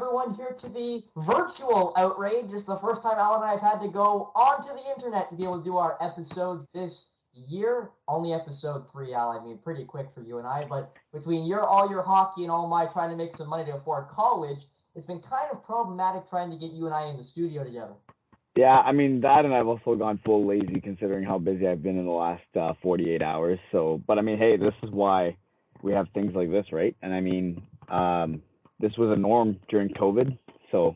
everyone here to the virtual outrage. It's the first time Al and I have had to go onto the internet to be able to do our episodes this year. Only episode 3, Al. I mean, pretty quick for you and I, but between all your hockey and all my trying to make some money to afford college, it's been kind of problematic trying to get you and I in the studio together. Yeah, I mean, that, and I've also gone full lazy considering how busy I've been in the last 48 hours. So, but I mean, hey, this is why we have things like this, right? And I mean, this was a norm during COVID, so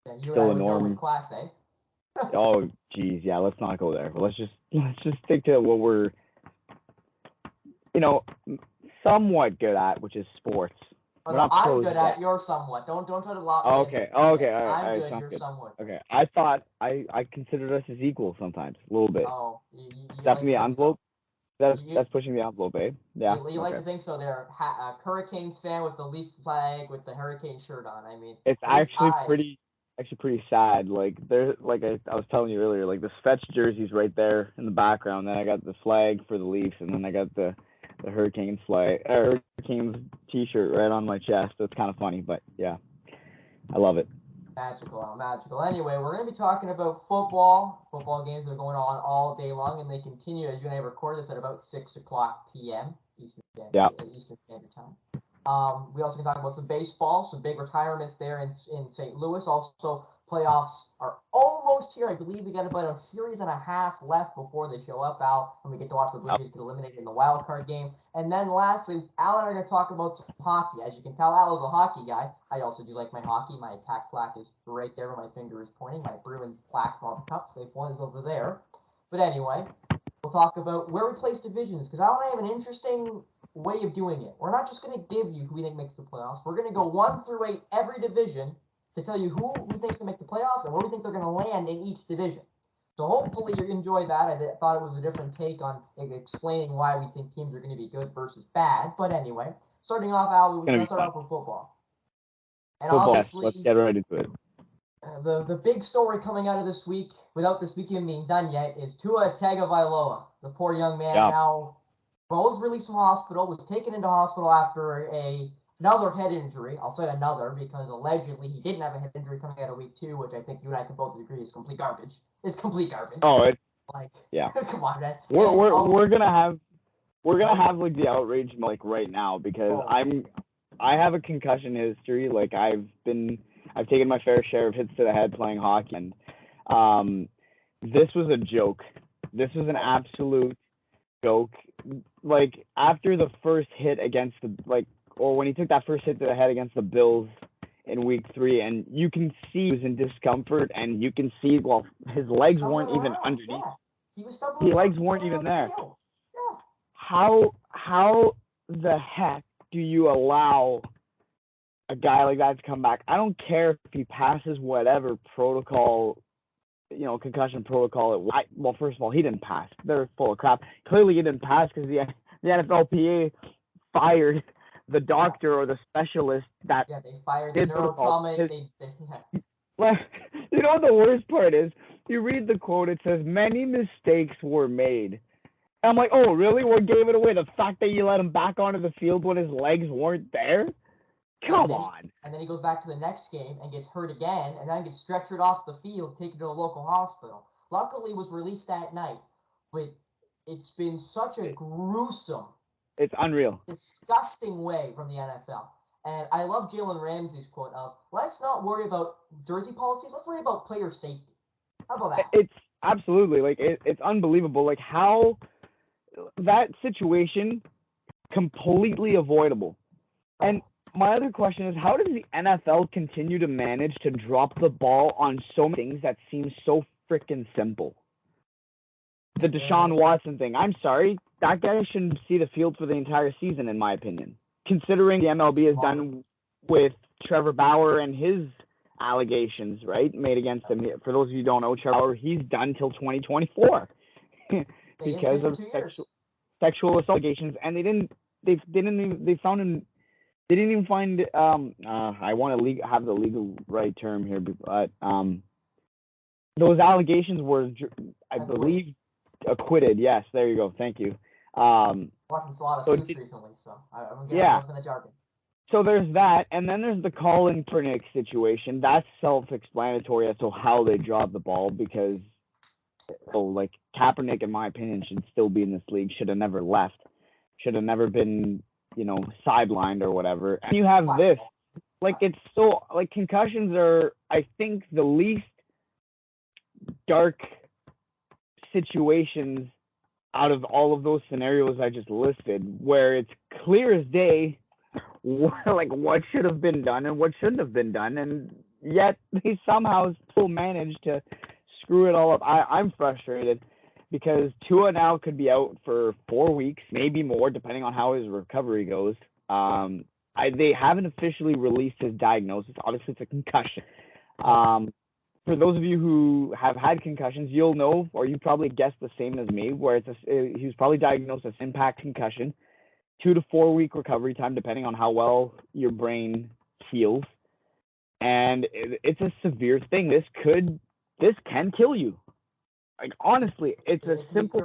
Yeah, you still and I a would norm. go with class, eh? Oh, geez, yeah, let's not go there. But let's just stick to what we're, somewhat good at, which is sports. I'm good at. You're somewhat. Don't try to lock me. Okay. Okay. I'm good. You're somewhat. Okay. I thought I considered us as equal sometimes, a little bit. Oh, Stepping the envelope. So. That's pushing the envelope, eh? Yeah. You like to think so? They're a Hurricanes fan with the Leaf flag with the Hurricane shirt on. I mean, it's actually pretty sad. Like there's I was telling you earlier, like the Fetch jersey's right there in the background. Then I got the flag for the Leafs, and then I got the Hurricanes flag, Hurricanes T-shirt right on my chest. It's kind of funny, but yeah, I love it. Magical. Anyway, we're going to be talking about football. Football games are going on all day long, and they continue as you and I record this at about 6 o'clock p.m. Eastern Standard Time. We also can talk about some baseball, some big retirements there in St. Louis. Also, playoffs are almost here. I believe we got about a series and a half left before they show up, Al, and we get to watch the Blue Jays get eliminated in the wild card game. And then lastly, Al and I are going to talk about some hockey. As you can tell, Al is a hockey guy. I also do like my hockey. My attack plaque is right there where my finger is pointing. My Bruins plaque from all the cups, safe one, is over there. But anyway, we'll talk about where we place divisions, because Al and I have an interesting way of doing it. We're not just going to give you who we think makes the playoffs. We're going to go 1 through 8 every division to tell you who we think is going to make the playoffs and where we think they're going to land in each division. So hopefully you enjoy that. I thought it was a different take on explaining why we think teams are going to be good versus bad. But anyway, starting off, Al, we're going to start off with football. And football, obviously, let's get right into it. The big story coming out of this week, without this weekend being done yet, is Tua Tagovailoa. The poor young man now was released from hospital, was taken into hospital after another head injury. I'll say another because allegedly he didn't have a head injury coming out of week 2, which I think you and I can both agree is complete garbage. Oh, it's yeah. Come on, man. We're gonna have like the outrage like right now because I have a concussion history. Like I've taken my fair share of hits to the head playing hockey, and this was a joke. This was an absolute joke. Like after the first hit against when he took that first hit to the head against the Bills in week 3, and you can see he was in discomfort, and you can see his legs weren't even underneath. Yeah. His legs weren't even there. Yeah. How the heck do you allow a guy like that to come back? I don't care if he passes whatever protocol, concussion protocol. Well, first of all, he didn't pass. They're full of crap. Clearly, he didn't pass because the NFLPA fired the doctor or the specialist that they fired the neurotrauma. You know what the worst part is? You read the quote. It says many mistakes were made. And I'm like, oh really? What gave it away? The fact that you let him back onto the field when his legs weren't there? Come on. And then he goes back to the next game and gets hurt again, and then gets stretchered off the field, taken to a local hospital. Luckily, was released that night, but it's been such a gruesome, it's unreal, disgusting way from the NFL. And I love Jalen Ramsey's quote of, let's not worry about jersey policies, let's worry about player safety. How about that? It's absolutely, it's unbelievable, how that situation, completely avoidable. And my other question is, how does the NFL continue to manage to drop the ball on so many things that seem so freaking simple? The Deshaun Watson thing. I'm sorry. That guy shouldn't see the field for the entire season, in my opinion. Considering the MLB has done with Trevor Bauer and his allegations, right, made against him. For those of you who don't know, Trevor Bauer, he's done till 2024 because of sexual assault allegations, and they didn't even find I want to have the legal right term here, but those allegations were, I believe, acquitted. Yes, there you go. Thank you. Watching a lot of suits recently, so I'm getting up in the jargon. So there's that, and then there's the Colin Kaepernick situation. That's self-explanatory as to how they dropped the ball because, like, Kaepernick, in my opinion, should still be in this league. Should have never left. Should have never been, sidelined or whatever. And you have this. Like, it's so, like, concussions are, I think, the least dark situations out of all of those scenarios I just listed, where it's clear as day what should have been done and what shouldn't have been done, and yet they somehow still managed to screw it all up. I'm frustrated because Tua now could be out for 4 weeks, maybe more, depending on how his recovery goes. They haven't officially released his diagnosis. Obviously, it's a concussion. For those of you who have had concussions, you'll know, or you probably guessed the same as me, where he was probably diagnosed as impact concussion. 2 to 4 week recovery time, depending on how well your brain heals. And it's a severe thing. This can kill you. Like, honestly, it's a simple,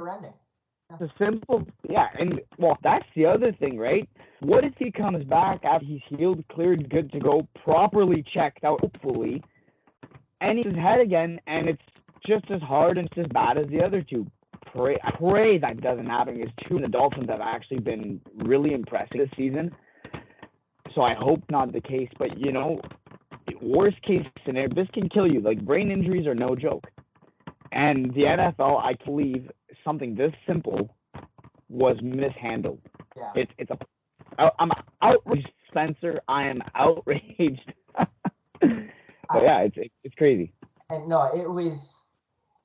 yeah. And, well, that's the other thing, right? What if he comes back after he's healed, cleared, good to go, properly checked out, hopefully, and he's head again, and it's just as hard and just as bad as the other two? I pray that doesn't happen, because Tua and the Dolphins have actually been really impressive this season. So I hope not the case. But, worst case scenario, this can kill you. Like, brain injuries are no joke. And the NFL, I believe, something this simple was mishandled. Yeah. I'm outraged, Spencer. I am outraged. But yeah, it's crazy. And no,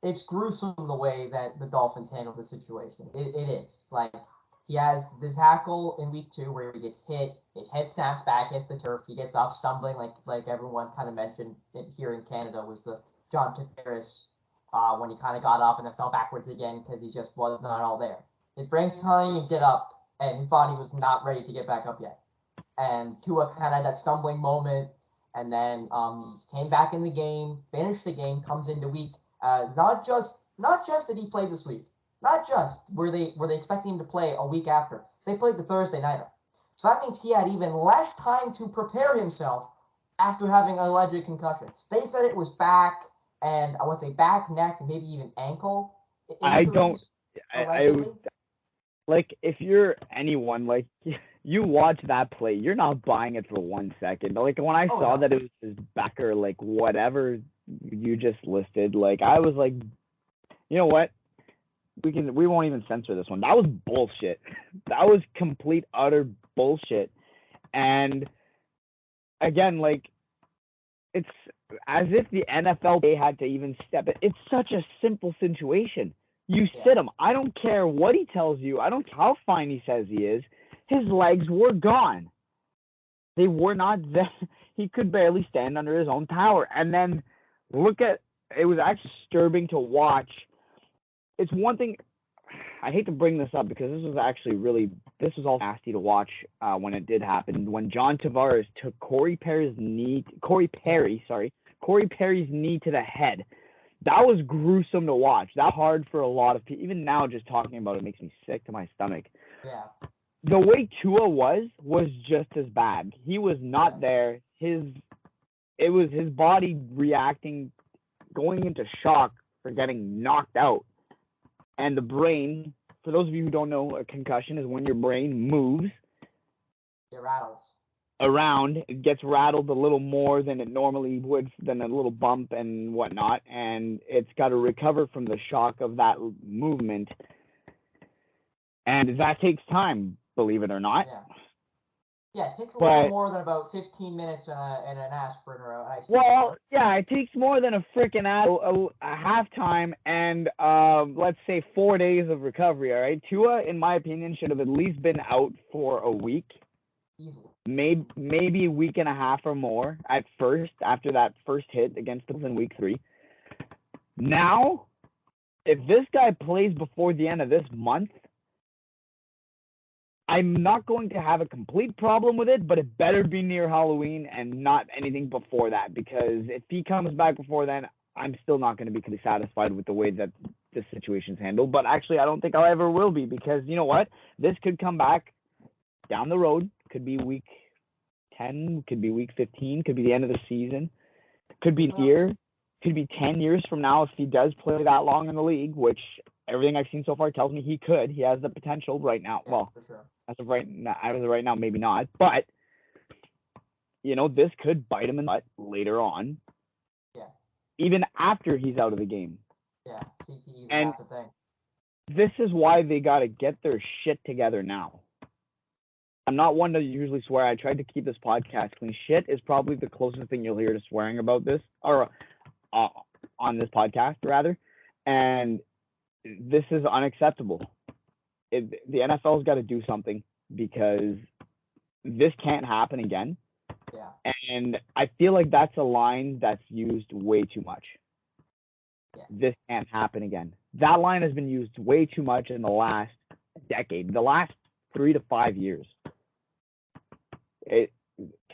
it's gruesome the way that the Dolphins handle the situation. It is. Like, he has this tackle in week 2 where he gets hit, his head snaps back, hits the turf, he gets off stumbling, like everyone kind of mentioned here in Canada was the John Tavares when he kind of got up and then fell backwards again because he just was not all there. His brain's telling him get up, and his body was not ready to get back up yet. And Tua kind of had that stumbling moment, and then he came back in the game, finished the game, comes into week. Not just that he played this week. Not just were they expecting him to play a week after. They played the Thursday nighter. So that means he had even less time to prepare himself after having an alleged concussion. They said it was back, and I want to say back, neck, maybe even ankle injuries. Like, if you're anyone, like, you watch that play, you're not buying it for 1 second. Like, when I saw that it was his back or, like, whatever you just listed, like, I was like, you know what? We won't even censor this one. That was bullshit. That was complete, utter bullshit. And, again, like, it's as if the NFL, they had to even step in. It's such a simple situation. You sit him. I don't care what he tells you. I don't care how fine he says he is. His legs were gone. They were not there. He could barely stand under his own power. And then it was actually disturbing to watch. It's one thing, I hate to bring this up because this was all nasty to watch when it did happen. When John Tavares took Corey Perry's knee to the head. That was gruesome to watch. That hard for a lot of people. Even now, just talking about it makes me sick to my stomach. Yeah. The way Tua was just as bad. He was not there. It was his body reacting, going into shock for getting knocked out. And the brain, for those of you who don't know, a concussion is when your brain moves. It rattles. Around, it gets rattled a little more than it normally would, than a little bump and whatnot, and it's got to recover from the shock of that movement, and that takes time, believe it or not. Yeah, it takes a little more than about 15 minutes and an aspirin or an ice cream. Well, yeah, it takes more than a freaking a halftime and let's say 4 days of recovery. All right, Tua, in my opinion, should have at least been out for a week. Easily. Maybe a week and a half or more at first, after that first hit against the Bills in week 3. Now, if this guy plays before the end of this month, I'm not going to have a complete problem with it, but it better be near Halloween and not anything before that, because if he comes back before then, I'm still not going to be completely satisfied with the way that this situation's handled. But actually, I don't think I ever will be, because you know what? This could come back down the road. Could be week 10, could be week 15, could be the end of the season, could be Well, here, could be 10 years from now if he does play that long in the league, which everything I've seen so far tells me he could. He has the potential right now. yeah, Well, for sure. as of right now, maybe not. But, this could bite him in the butt later on. Yeah. Even after he's out of the game. Yeah, CTE is a And massive thing. this is why they got to get their shit together now. I'm not one to usually swear. I tried to keep this podcast clean. Shit is probably the closest thing you'll hear to swearing about this, or on this podcast, rather. And this is unacceptable. The NFL's got to do something because this can't happen again. Yeah. And I feel like that's a line that's used way too much. Yeah. This can't happen again. That line has been used way too much in the last decade, the last 3 to 5 years.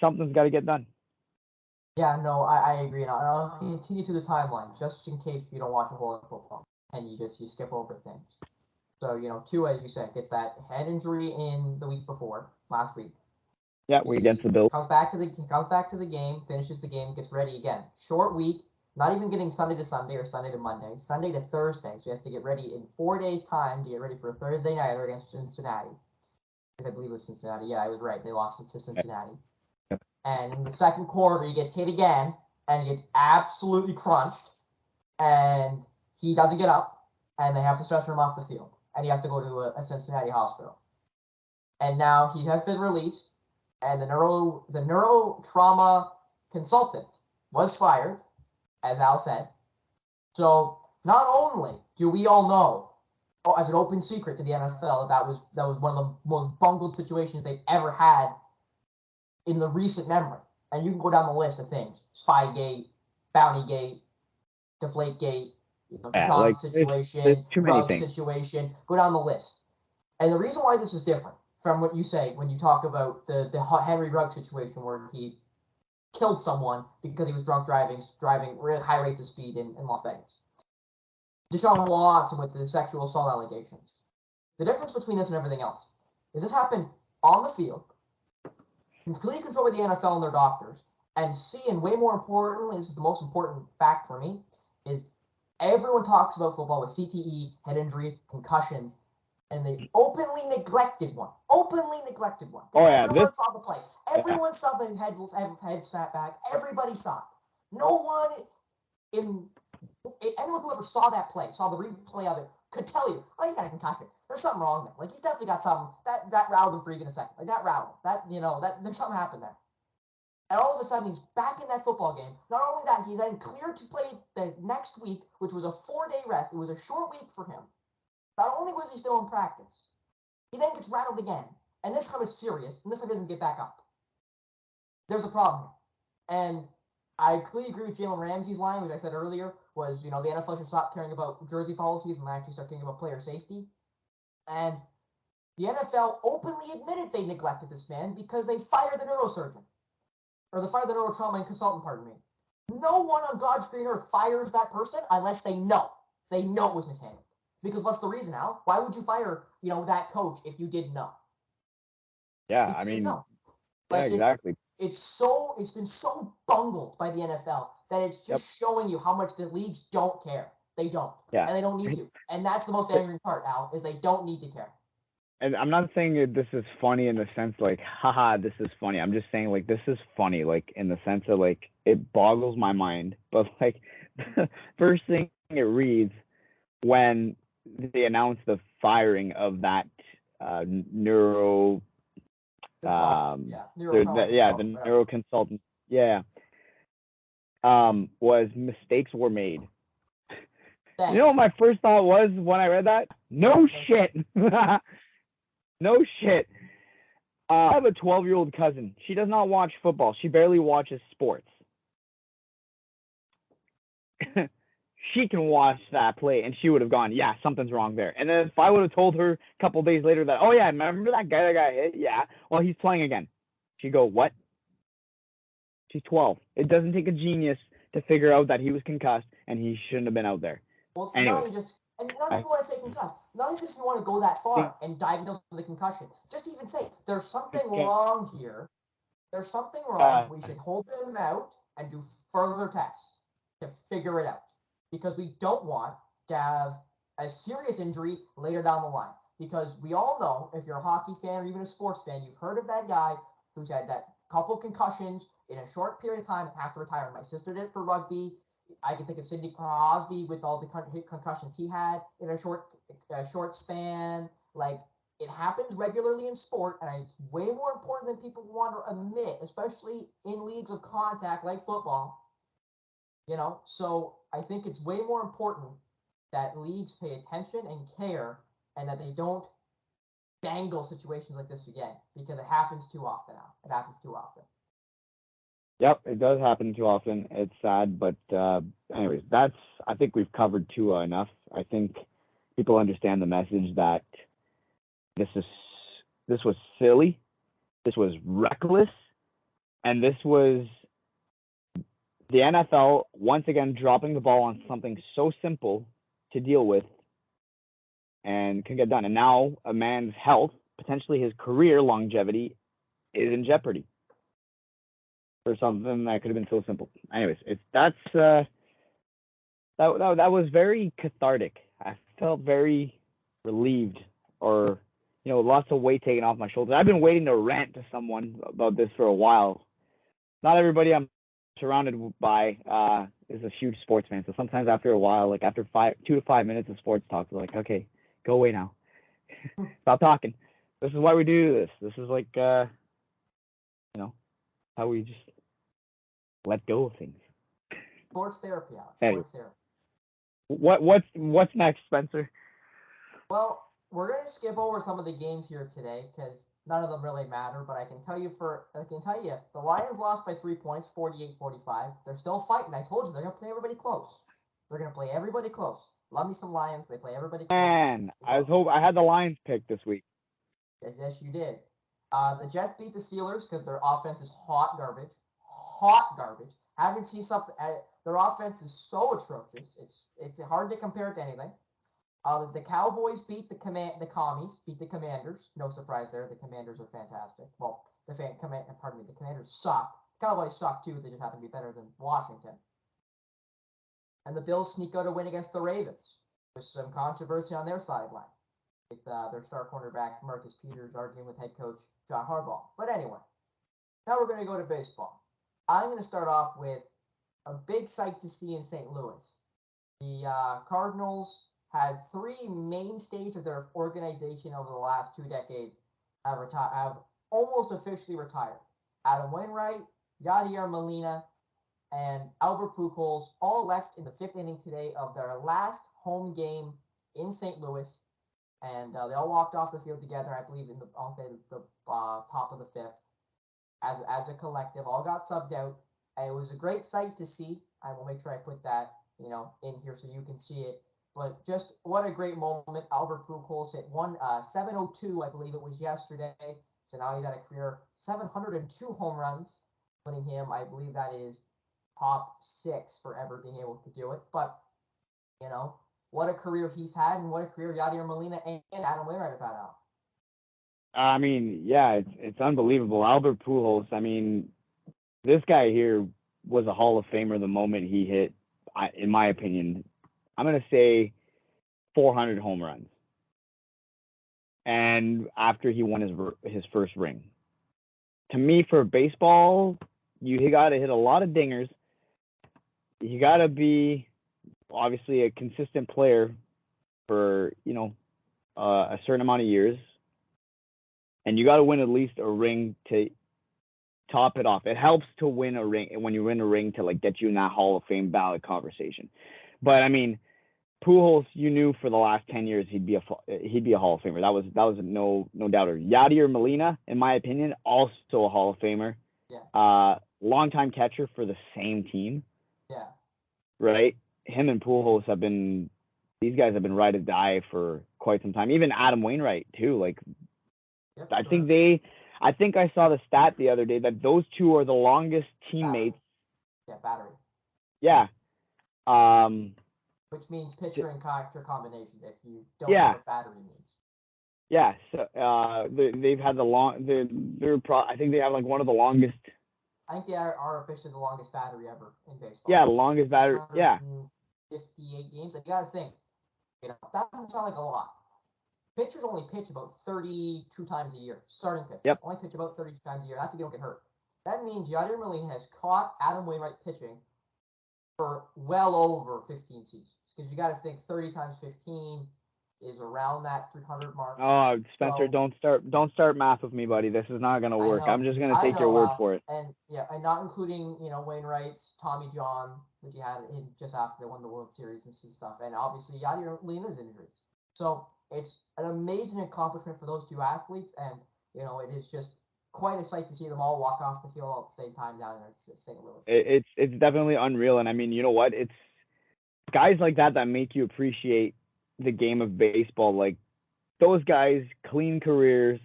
Something's got to get done. Yeah, no, I agree. And I'll continue to the timeline just in case you don't watch a whole lot of football and you skip over things. So, Tua, as you said, gets that head injury in the week before, last week. Yeah, we against the Bills. Comes back to the game, finishes the game, gets ready again. Short week, not even getting Sunday to Sunday or Sunday to Monday, Sunday to Thursday. So he has to get ready in 4 days' time to get ready for a Thursday night against Cincinnati. I believe it was Cincinnati. Yeah, I was right. They lost to Cincinnati. Yep. And in the second quarter, he gets hit again and he gets absolutely crunched. And he doesn't get up, and they have to stretch him off the field. And he has to go to a Cincinnati hospital. And now he has been released, and the neuro trauma consultant was fired, as Al said. So not only do we all know, as an open secret to the NFL, that was one of the most bungled situations they've ever had in the recent memory. And you can go down the list of things: Spygate, Bountygate, Deflategate, Deshaun situation, Ruggs situation. Go down the list. And the reason why this is different from what you say when you talk about the Henry Ruggs situation where he killed someone because he was drunk driving really high rates of speed in Las Vegas. Deshaun Watson with the sexual assault allegations. The difference between this and everything else is this happened on the field, completely controlled by the NFL and their doctors, and way more importantly, this is the most important fact for me, is everyone talks about football with CTE, head injuries, concussions, and they openly neglected one. Oh, yeah. Everyone saw the play. Everyone saw the head snap back. Everybody saw it. No one anyone who ever saw that play, saw the replay of it, could tell you, oh, he got a concussion. There's something wrong there. Like, he's definitely got something. That rattled him for even a second. Like, that rattled. There's something happened there. And all of a sudden, he's back in that football game. Not only that, he's then cleared to play the next week, which was a 4-day rest. It was a short week for him. Not only was he still in practice, he then gets rattled again. And this time it's serious, and this time he doesn't get back up. There's a problem here. And I completely agree with Jalen Ramsey's line, which I said earlier, was, the NFL should stop caring about jersey policies and actually start caring about player safety. And the NFL openly admitted they neglected this man because they fired the neurosurgeon. Or they fired the neurotrauma consultant, pardon me. No one on God's green earth fires that person unless they know. They know it was mishandled. Because what's the reason, Al? Why would you fire, that coach if you didn't know? Yeah, I mean, yeah, exactly. It's been so bungled by the NFL that it's just showing you how much the leagues don't care. They don't. Yeah. And they don't need to. And that's the most angering part, Al, is they don't need to care. And I'm not saying that this is funny in the sense like, haha, this is funny. I'm just saying like this is funny, like in the sense of like it boggles my mind. But like the first thing it reads when they announced the firing of that neuro neuro consultant. Yeah. Was mistakes were made. Thanks. You know what my first thought was when I read that? No shit. No shit. I have a 12-year-old cousin. She does not watch football. She barely watches sports. She can watch that play, and she would have gone, yeah, something's wrong there. And then if I would have told her a couple days later that, oh, yeah, remember that guy that got hit? Yeah. Well, he's playing again. She'd go, what? She's 12. It doesn't take a genius to figure out that he was concussed, and he shouldn't have been out there. Well, it's anyway. And none of you want to say concussed. Not even if you want to go that far and diagnose the concussion. Just even say, there's something wrong here. there's something wrong. We should hold them out and do further tests to figure it out, because we don't want to have a serious injury later down the line. Because we all know, if you're a hockey fan or even a sports fan, you've heard of that guy who's had that couple concussions in a short period of time and has to retire. My sister did it for rugby. I can think of Sidney Crosby with all the concussions he had in a short span. Like, it happens regularly in sport, and it's way more important than people want to admit, especially in leagues of contact like football. So I think it's way more important that leagues pay attention and care, and that they don't dangle situations like this again, because it happens too often now. It happens too often. Yep, it does happen too often. It's sad, but anyways, I think we've covered Tua enough. I think people understand the message that this was silly, this was reckless, and this was the NFL once again dropping the ball on something so simple to deal with and can get done. And now a man's health, potentially his career longevity, is in jeopardy for something that could have been so simple. Anyways, that was very cathartic. I felt very relieved, or lots of weight taken off my shoulders. I've been waiting to rant to someone about this for a while. Not everybody I'm surrounded by is a huge sports fan, so sometimes after a while, like after 2 to 5 minutes of sports talk, they're like, okay, go away now. Stop talking. This is why we do this. This is like, how we just let go of things. Sports therapy, Alex. Sports therapy. What's next, Spencer? Well, we're gonna skip over some of the games here today because none of them really matter. But I can tell you, the Lions lost by 3 points, 48-45. They're still fighting. I told you they're gonna play everybody close. Love me some Lions. They play everybody close. Man, I had the Lions picked this week. Yes, you did. The Jets beat the Steelers because their offense is hot garbage. Haven't seen something. Their offense is so atrocious. It's hard to compare it to anything. The Cowboys beat the Commies, beat the Commanders. No surprise there. The Commanders are fantastic. Well, the Commanders suck. Cowboys suck too. They just happen to be better than Washington. And the Bills sneak out a win against the Ravens. There's some controversy on their sideline with their star cornerback Marcus Peters arguing with head coach John Harbaugh. But anyway, now we're going to go to baseball. I'm going to start off with a big sight to see in St. Louis. The Cardinals had 3 mainstays of their organization over the last 2 decades have almost officially retired. Adam Wainwright, Yadier Molina, and Albert Pujols all left in the 5th inning today of their last home game in St. Louis, and they all walked off the field together. I believe in the top of the 5th as a collective. All got subbed out. And it was a great sight to see. I will make sure I put that in here so you can see it. But just what a great moment. Albert Pujols hit 702, I believe it was yesterday. So now he's got a career 702 home runs, putting him, I believe that is top 6 for ever being able to do it. But, what a career he's had, and what a career Yadier Molina and Adam Wainwright have had out. I mean, yeah, it's unbelievable. Albert Pujols, I mean, this guy here was a Hall of Famer the moment he hit, in my opinion, I'm going to say 400 home runs. And after he won his first ring. To me, for baseball, you got to hit a lot of dingers. You got to be, obviously, a consistent player for, a certain amount of years. And you got to win at least a ring to top it off. It helps to win a ring when you win a ring to get you in that Hall of Fame ballot conversation. But I mean, Pujols, you knew for the last 10 years he'd be a Hall of Famer. That was no doubter. Yadier Molina, in my opinion, also a Hall of Famer. Yeah. Longtime catcher for the same team. Yeah. Right. Him and Pujols these guys have been ride or die for quite some time. Even Adam Wainwright too. Yep, I think I saw the stat the other day that those two are the longest teammates. Battery. Yeah. Which means pitcher and catcher combination. If you don't know what battery means. Yeah, so they've had the long. I think they have like one of the longest. I think they are officially the longest battery ever in baseball. Yeah, the longest battery. Yeah. 58 games. Like, you gotta think, that doesn't sound like a lot. Pitchers only pitch about 32 times a year. Starting pitchers Yep. only pitch about 32 times a year. That's if you don't get hurt. That means Yadier Molina has caught Adam Wainwright pitching for well over 15 seasons. Because you got to think 30 times 15 is around that 300 mark. Oh, Spencer, so, don't start math with me, buddy. This is not gonna work. I'm just gonna take your word for it. And not including Wainwright's, Tommy John, which he had just after they won the World Series and stuff, and obviously Yadier Molina's injuries. So it's an amazing accomplishment for those two athletes, and it is just quite a sight to see them all walk off the field all at the same time down there in St. Louis. It's definitely unreal, and I mean, you know what? It's guys like that make you appreciate the game of baseball. Like those guys, clean careers,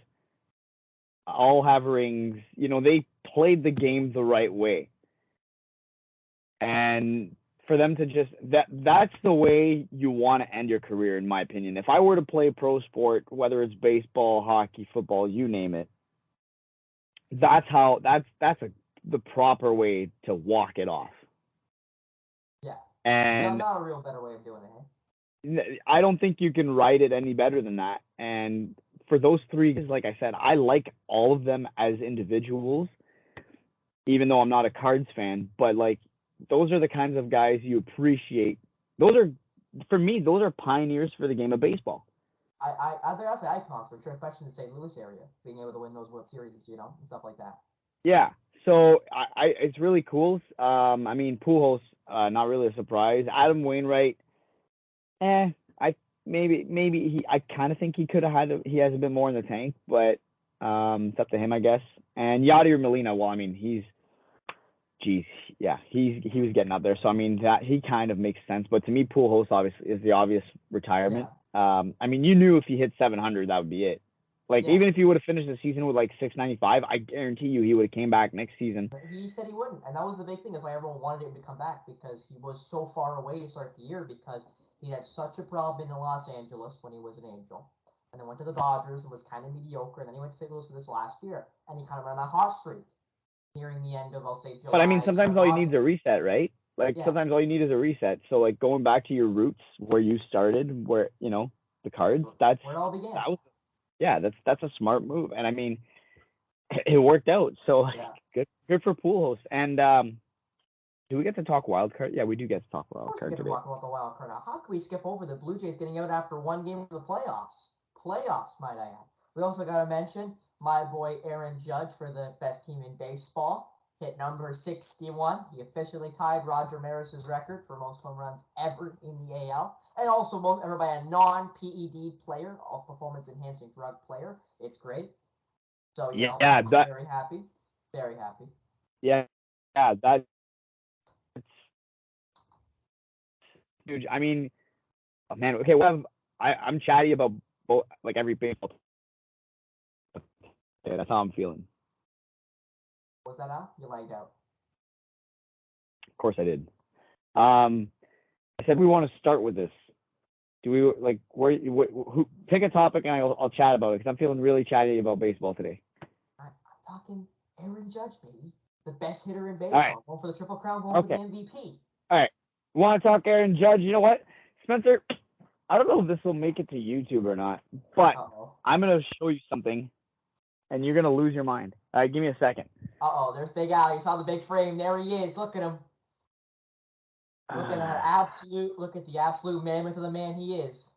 all have rings. They played the game the right way, and for them to just that's the way you want to end your career, in my opinion. If I were to play pro sport, whether it's baseball, hockey, football, you name it, that's the proper way to walk it off. Yeah. And not a real better way of doing it. I don't think you can write it any better than that. And for those three, like I said, I like all of them as individuals, even though I'm not a Cards fan. But like, those are the kinds of guys you appreciate. For me, those are pioneers for the game of baseball. I think that's the icons for sure, especially in the St. Louis area, being able to win those World Series, and stuff like that. Yeah. So it's really cool. I mean, Pujols, not really a surprise. Adam Wainwright, I kind of think he could have he has a bit more in the tank, but it's up to him, I guess. And Yadier Molina, well, I mean, he was getting up there, so I mean that he kind of makes sense. But to me, Pujols obviously is the obvious retirement. Yeah. I mean, you knew if he hit 700, that would be it. Like, even if he would have finished the season with like 695, I guarantee you he would have came back next season. He said he wouldn't, and that was the big thing. That's why everyone wanted him to come back, because he was so far away to start the year, because he had such a problem in Los Angeles when he was an Angel, and then went to the Dodgers and was kind of mediocre, and then he went to St. Louis for this last year, and he kind of ran that hot streak nearing the end of, I'll say, July. But I mean, sometimes all you need is a reset, right? Like, sometimes all you need is a reset. So, like, going back to your roots, where you started, where, the Cards, that's where it all began. That's a smart move. And I mean, it worked out. So, good for Pujols. And do we get to talk wild card? Yeah, we do get to talk wild card today. We get to talk about the wild card now. How can we skip over the Blue Jays getting out after one game of the playoffs? Playoffs, might I add. We also got to mention my boy Aaron Judge for the best team in baseball. Hit number 61. He officially tied Roger Maris's record for most home runs ever in the AL. And also most ever by a non-PED player, or performance-enhancing drug player. It's great. So, I'm very happy. Very happy. Yeah, that's huge. I mean, man, okay, I'm chatty about both, like, every baseball. Yeah, that's how I'm feeling. Was that out? You lagged out. Of course I did. I said we want to start with this. Do we like who pick a topic and I'll chat about it, because I'm feeling really chatty about baseball today. I'm talking Aaron Judge, baby, the best hitter in baseball. Right. Going for the Triple Crown, going for the MVP. All right, want to talk Aaron Judge? You know what, Spencer? I don't know if this will make it to YouTube or not, but I'm gonna show you something, and you're gonna lose your mind. All right, give me a second. There's Big Al. You saw the big frame. There he is. Look at him. Look at the absolute mammoth of the man he is.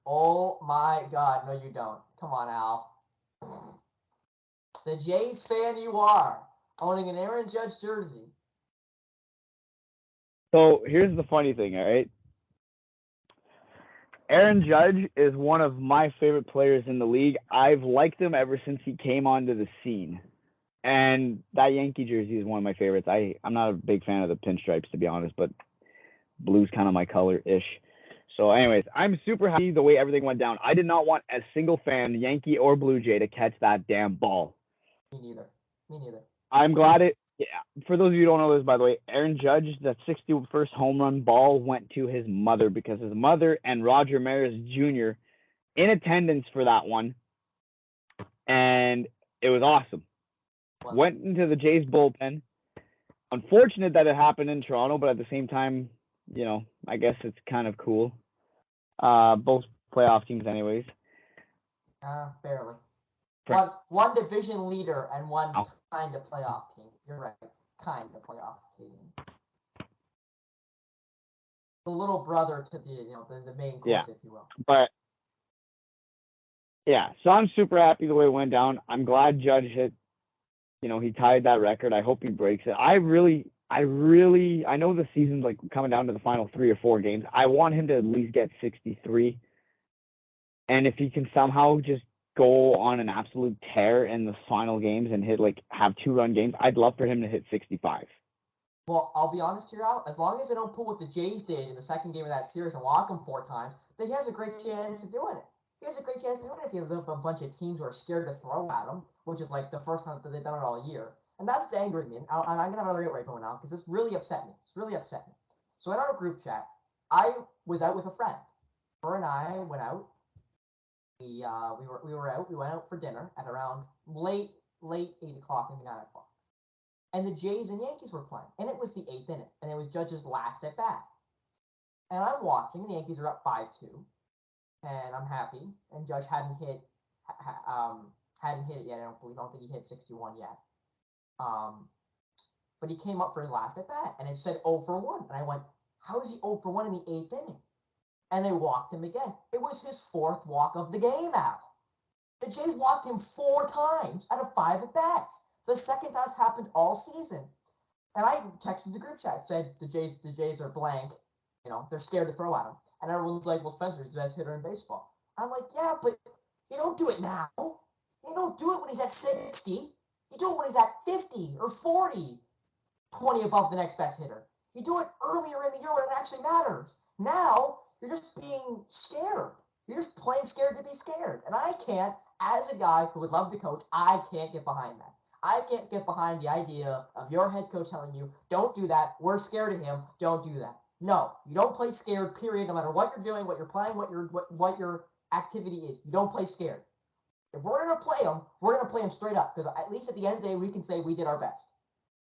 Oh my God. No, you don't. Come on, Al. The Jays fan you are, owning an Aaron Judge jersey. So here's the funny thing, all right? Aaron Judge is one of my favorite players in the league. I've liked him ever since he came onto the scene. And that Yankee jersey is one of my favorites. I'm not a big fan of the pinstripes, to be honest, but blue's kind of my color-ish. So anyways, I'm super happy the way everything went down. I did not want a single fan, Yankee or Blue Jay, to catch that damn ball. Me neither. I'm glad for those of you who don't know this, by the way, Aaron Judge, that 61st home run ball went to his mother, because his mother and Roger Maris Jr. in attendance for that one, and it was awesome. Went into the Jays bullpen. Unfortunate that it happened in Toronto, but at the same time, I guess it's kind of cool. Both playoff teams anyways. Barely. One division leader and one kind of playoff team. You're right. Kind of playoff team. The little brother to the main course, if you will. But yeah, so I'm super happy the way it went down. I'm glad Judge hit, he tied that record. I hope he breaks it. I know the season's like coming down to the final 3 or 4 games. I want him to at least get 63. And if he can somehow just go on an absolute tear in the final games and have 2-run games, I'd love for him to hit 65. Well, I'll be honest here, Al. As long as they don't pull what the Jays did in the second game of that series and walk him 4 times, then he has a great chance of doing it. He has a great chance of doing it if he has a bunch of teams who are scared to throw at him, which is like the first time that they've done it all year. And that's angering me. And I'm going to have another right going now because this really upset me. It's really upset me. So in our group chat, I was out with a friend. Her and I went out. We were out. We went out for dinner at around late 8 o'clock, maybe 9 o'clock. And the Jays and Yankees were playing. And it was the 8th inning. And it was Judge's last at bat. And I'm watching, and the Yankees are up 5-2. And I'm happy. And Judge hadn't hit it yet. I don't think he hit 61 yet. But he came up for his last at bat. And it said 0 for 1. And I went, how is he 0 for 1 in the 8th inning? And they walked him again. It was his 4th walk of the game, Al. The Jays walked him 4 times out of 5 at-bats. The second that's happened all season. And I texted the group chat, said the Jays are blank. They're scared to throw at him. And everyone's like, well, Spencer's the best hitter in baseball. I'm like, yeah, but you don't do it now. You don't do it when he's at 60. You do it when he's at 50 or 40, 20 above the next best hitter. You do it earlier in the year when it actually matters. Now, you're just being scared. You're just plain scared to be scared. And I can't, as a guy who would love to coach, I can't get behind that. I can't get behind the idea of your head coach telling you, don't do that. We're scared of him. Don't do that. No, you don't play scared, period, no matter what you're doing, what you're playing, what your activity is. You don't play scared. If we're going to play him, we're going to play him straight up because at least at the end of the day, we can say we did our best.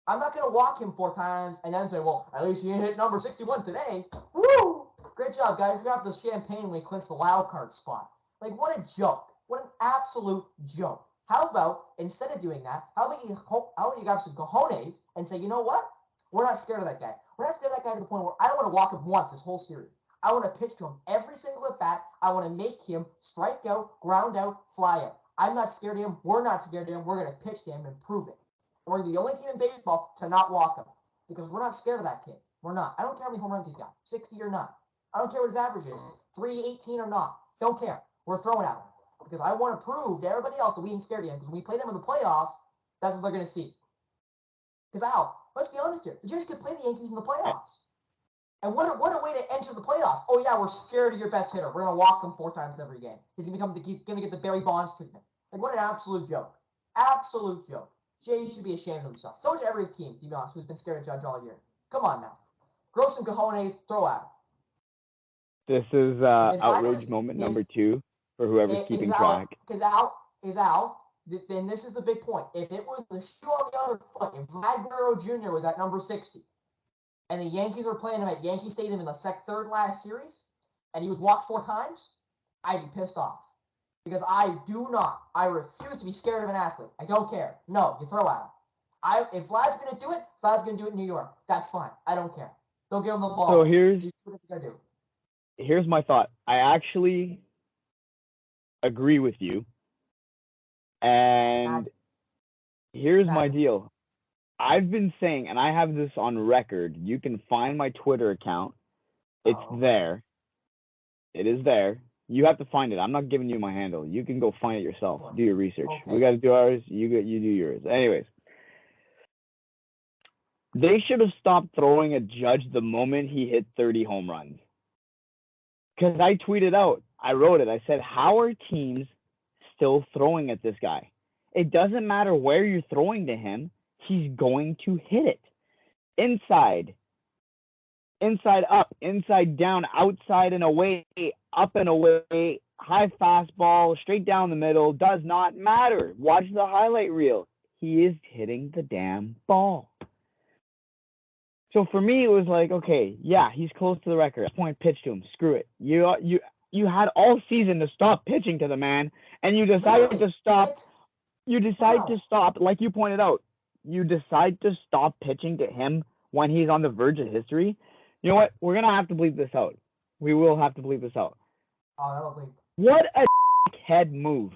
I'm not going to walk him 4 times and then say, well, at least you hit number 61 today. Woo! Great job, guys. We got the champagne when we clinched the wild card spot. Like, what a joke. What an absolute joke. How about, instead of doing that, how about you got some cojones and say, you know what? We're not scared of that guy. We're not scared of that guy to the point where I don't want to walk him once this whole series. I want to pitch to him every single at bat. I want to make him strike out, ground out, fly out. I'm not scared of him. We're not scared of him. We're going to pitch to him and prove it. We're going to be the only team in baseball to not walk him because we're not scared of that kid. We're not. I don't care how many home runs he's got, 60 or not. I don't care what his average is, 318 or not. Don't care. We're throwing at him because I want to prove to everybody else that we ain't scared of him because when we play them in the playoffs, that's what they're going to see. Because, Al, let's be honest here. The Jays could play the Yankees in the playoffs. And what a way to enter the playoffs. Oh, yeah, we're scared of your best hitter. We're going to walk him 4 times every game. He's going to get the Barry Bonds treatment. Like, what an absolute joke. Absolute joke. Jays should be ashamed of themselves. So should every team, to be honest, who's been scared of Judge all year. Come on now. Grow some cojones, throw at him. This is outrage moment number 2 for whoever's keeping track. Because Al, then this is the big point. If it was the shoe on the other foot, if Vlad Guerrero Jr. was at number 60, and the Yankees were playing him at Yankee Stadium in the third last series, and he was walked 4 times, I'd be pissed off. Because I refuse to be scared of an athlete. I don't care. No, you throw at him. If Vlad's going to do it, Vlad's going to do it in New York. That's fine. I don't care. Don't give him the ball. So here's my thought. I actually agree with you. And here's my deal. I've been saying, and I have this on record, you can find my Twitter account. It's there. It is there. You have to find it. I'm not giving you my handle. You can go find it yourself. Do your research. Okay. We got to do ours. You do yours. Anyways. They should have stopped throwing at Judge the moment he hit 30 home runs. Because I tweeted out, I wrote it. I said, how are teams still throwing at this guy? It doesn't matter where you're throwing to him. He's going to hit it. Inside up, inside down, outside and away, up and away, high fastball, straight down the middle, does not matter. Watch the highlight reel. He is hitting the damn ball. So for me, it was like, okay, yeah, he's close to the record. At this point, pitch to him. Screw it. You had all season to stop pitching to the man, and you decided to stop. You decide to stop, like you pointed out. You decide to stop pitching to him when he's on the verge of history. You know what? We're gonna have to bleep this out. We will have to bleep this out. Oh, that'll bleep. What a head move.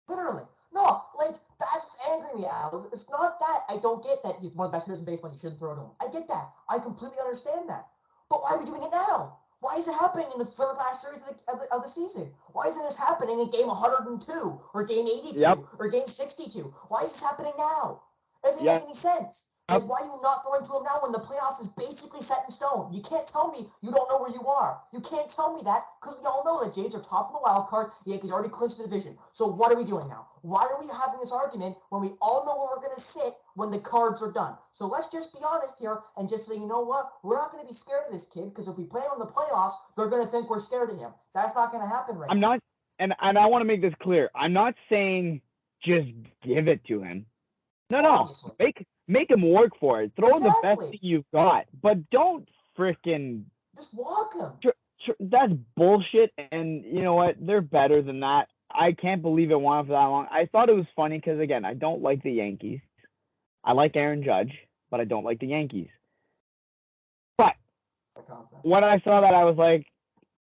Literally. No, like, that's what's angering me, Al. It's not that I don't get that he's one of the best hitters in baseball and you shouldn't throw to him. I get that. I completely understand that. But why are we doing it now? Why is it happening in the third last series of the season? Why isn't this happening in game 102 or game 82 or game 62? Why is this happening now? It doesn't make any sense. Like, why are you not throwing to him now when the playoffs is basically set in stone? You can't tell me you don't know where you are. You can't tell me that because we all know that Jays are top of the wild card. The Yankees already clinched the division. So what are we doing now? Why are we having this argument when we all know where we're going to sit when the cards are done? So let's just be honest here and just say, you know what? We're not going to be scared of this kid because if we play him in the playoffs, they're going to think we're scared of him. That's not going to happen right now. I'm not, and I want to make this clear. I'm not saying just give it to him. No. Make him work for it. Throw the best thing you've got, but don't freaking just walk him. That's bullshit. And you know what? They're better than that. I can't believe it went on for that long. I thought it was funny because again, I don't like the Yankees. I like Aaron Judge, but I don't like the Yankees. But when I saw that, I was like,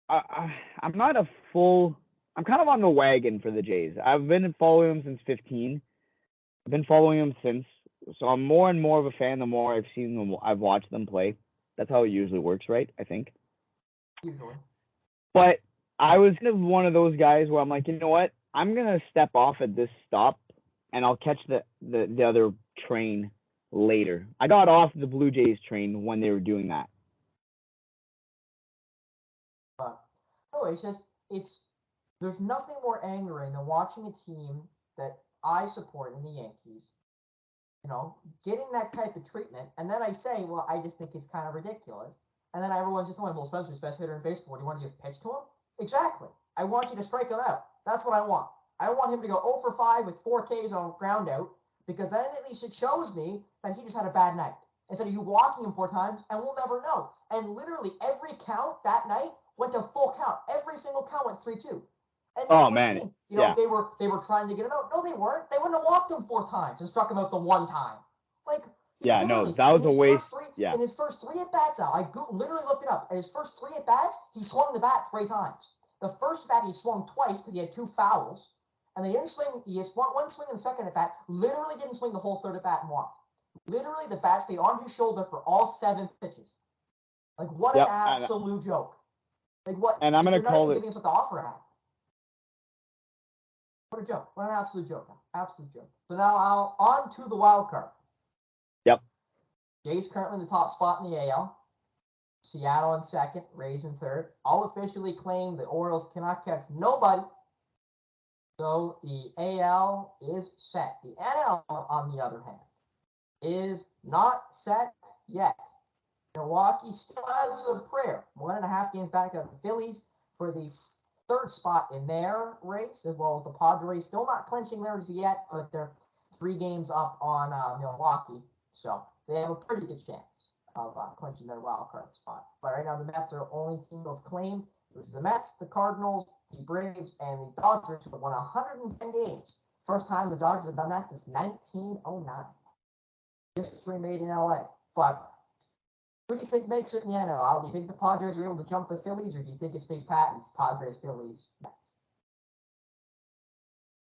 I'm not a full. I'm kind of on the wagon for the Jays. I've been following them since 15. I've been following them since. So I'm more and more of a fan the more I've seen them. I've watched them play. That's how it usually works, right? I think. Usually. But I was kind of one of those guys where I'm like, you know what? I'm gonna step off at this stop, and I'll catch the other train later. I got off the Blue Jays train when they were doing that. There's nothing more angering than watching a team that I support in the Yankees, getting that type of treatment, and then I say, well, I just think it's kind of ridiculous. And then everyone's just like, well, Spencer's best hitter in baseball. Do you want to just pitch to him? Exactly. I want you to strike him out. That's what I want. I want him to go 0 for 5 with 4 Ks on ground out, because then at least it shows me that he just had a bad night. Instead of you walking him 4 times, and we'll never know. And literally every count that night went to full count. Every single count went 3-2. Oh man, they were trying to get him out. No, they weren't. They wouldn't have walked him 4 times and struck him out the 1 time. Like, that was a waste. In his first 3 at bats, I literally looked it up. In his first 3 at bats, he swung the bat 3 times. The first bat he swung twice because he had 2 fouls, and they didn't swing. He swung 1 swing in the second at bat. Literally didn't swing the whole third at bat and walked. Literally, the bat stayed on his shoulder for all 7 pitches. Like, what an absolute joke! Like, what? And I'm gonna call it. Giving us what the offer at. What a joke. What an absolute joke. Absolute joke. So now on to the wild card. Yep. Jays currently in the top spot in the AL. Seattle in second, Rays in third. All officially claim the Orioles cannot catch nobody. So the AL is set. The NL, on the other hand, is not set yet. Milwaukee still has a prayer. 1.5 games back of the Phillies for the 3rd spot in their race, as well as the Padres still not clinching theirs yet, but they're 3 games up on Milwaukee. So they have a pretty good chance of clinching their wild card spot. But right now, the Mets are the only team who have claimed, which is the Mets, the Cardinals, the Braves, and the Dodgers, who have won 110 games. First time the Dodgers have done that since 1909. History made in LA. But who do you think makes it in the NL? Do you think the Padres are able to jump the Phillies, or do you think it stays pat and it's Padres, Phillies, Mets?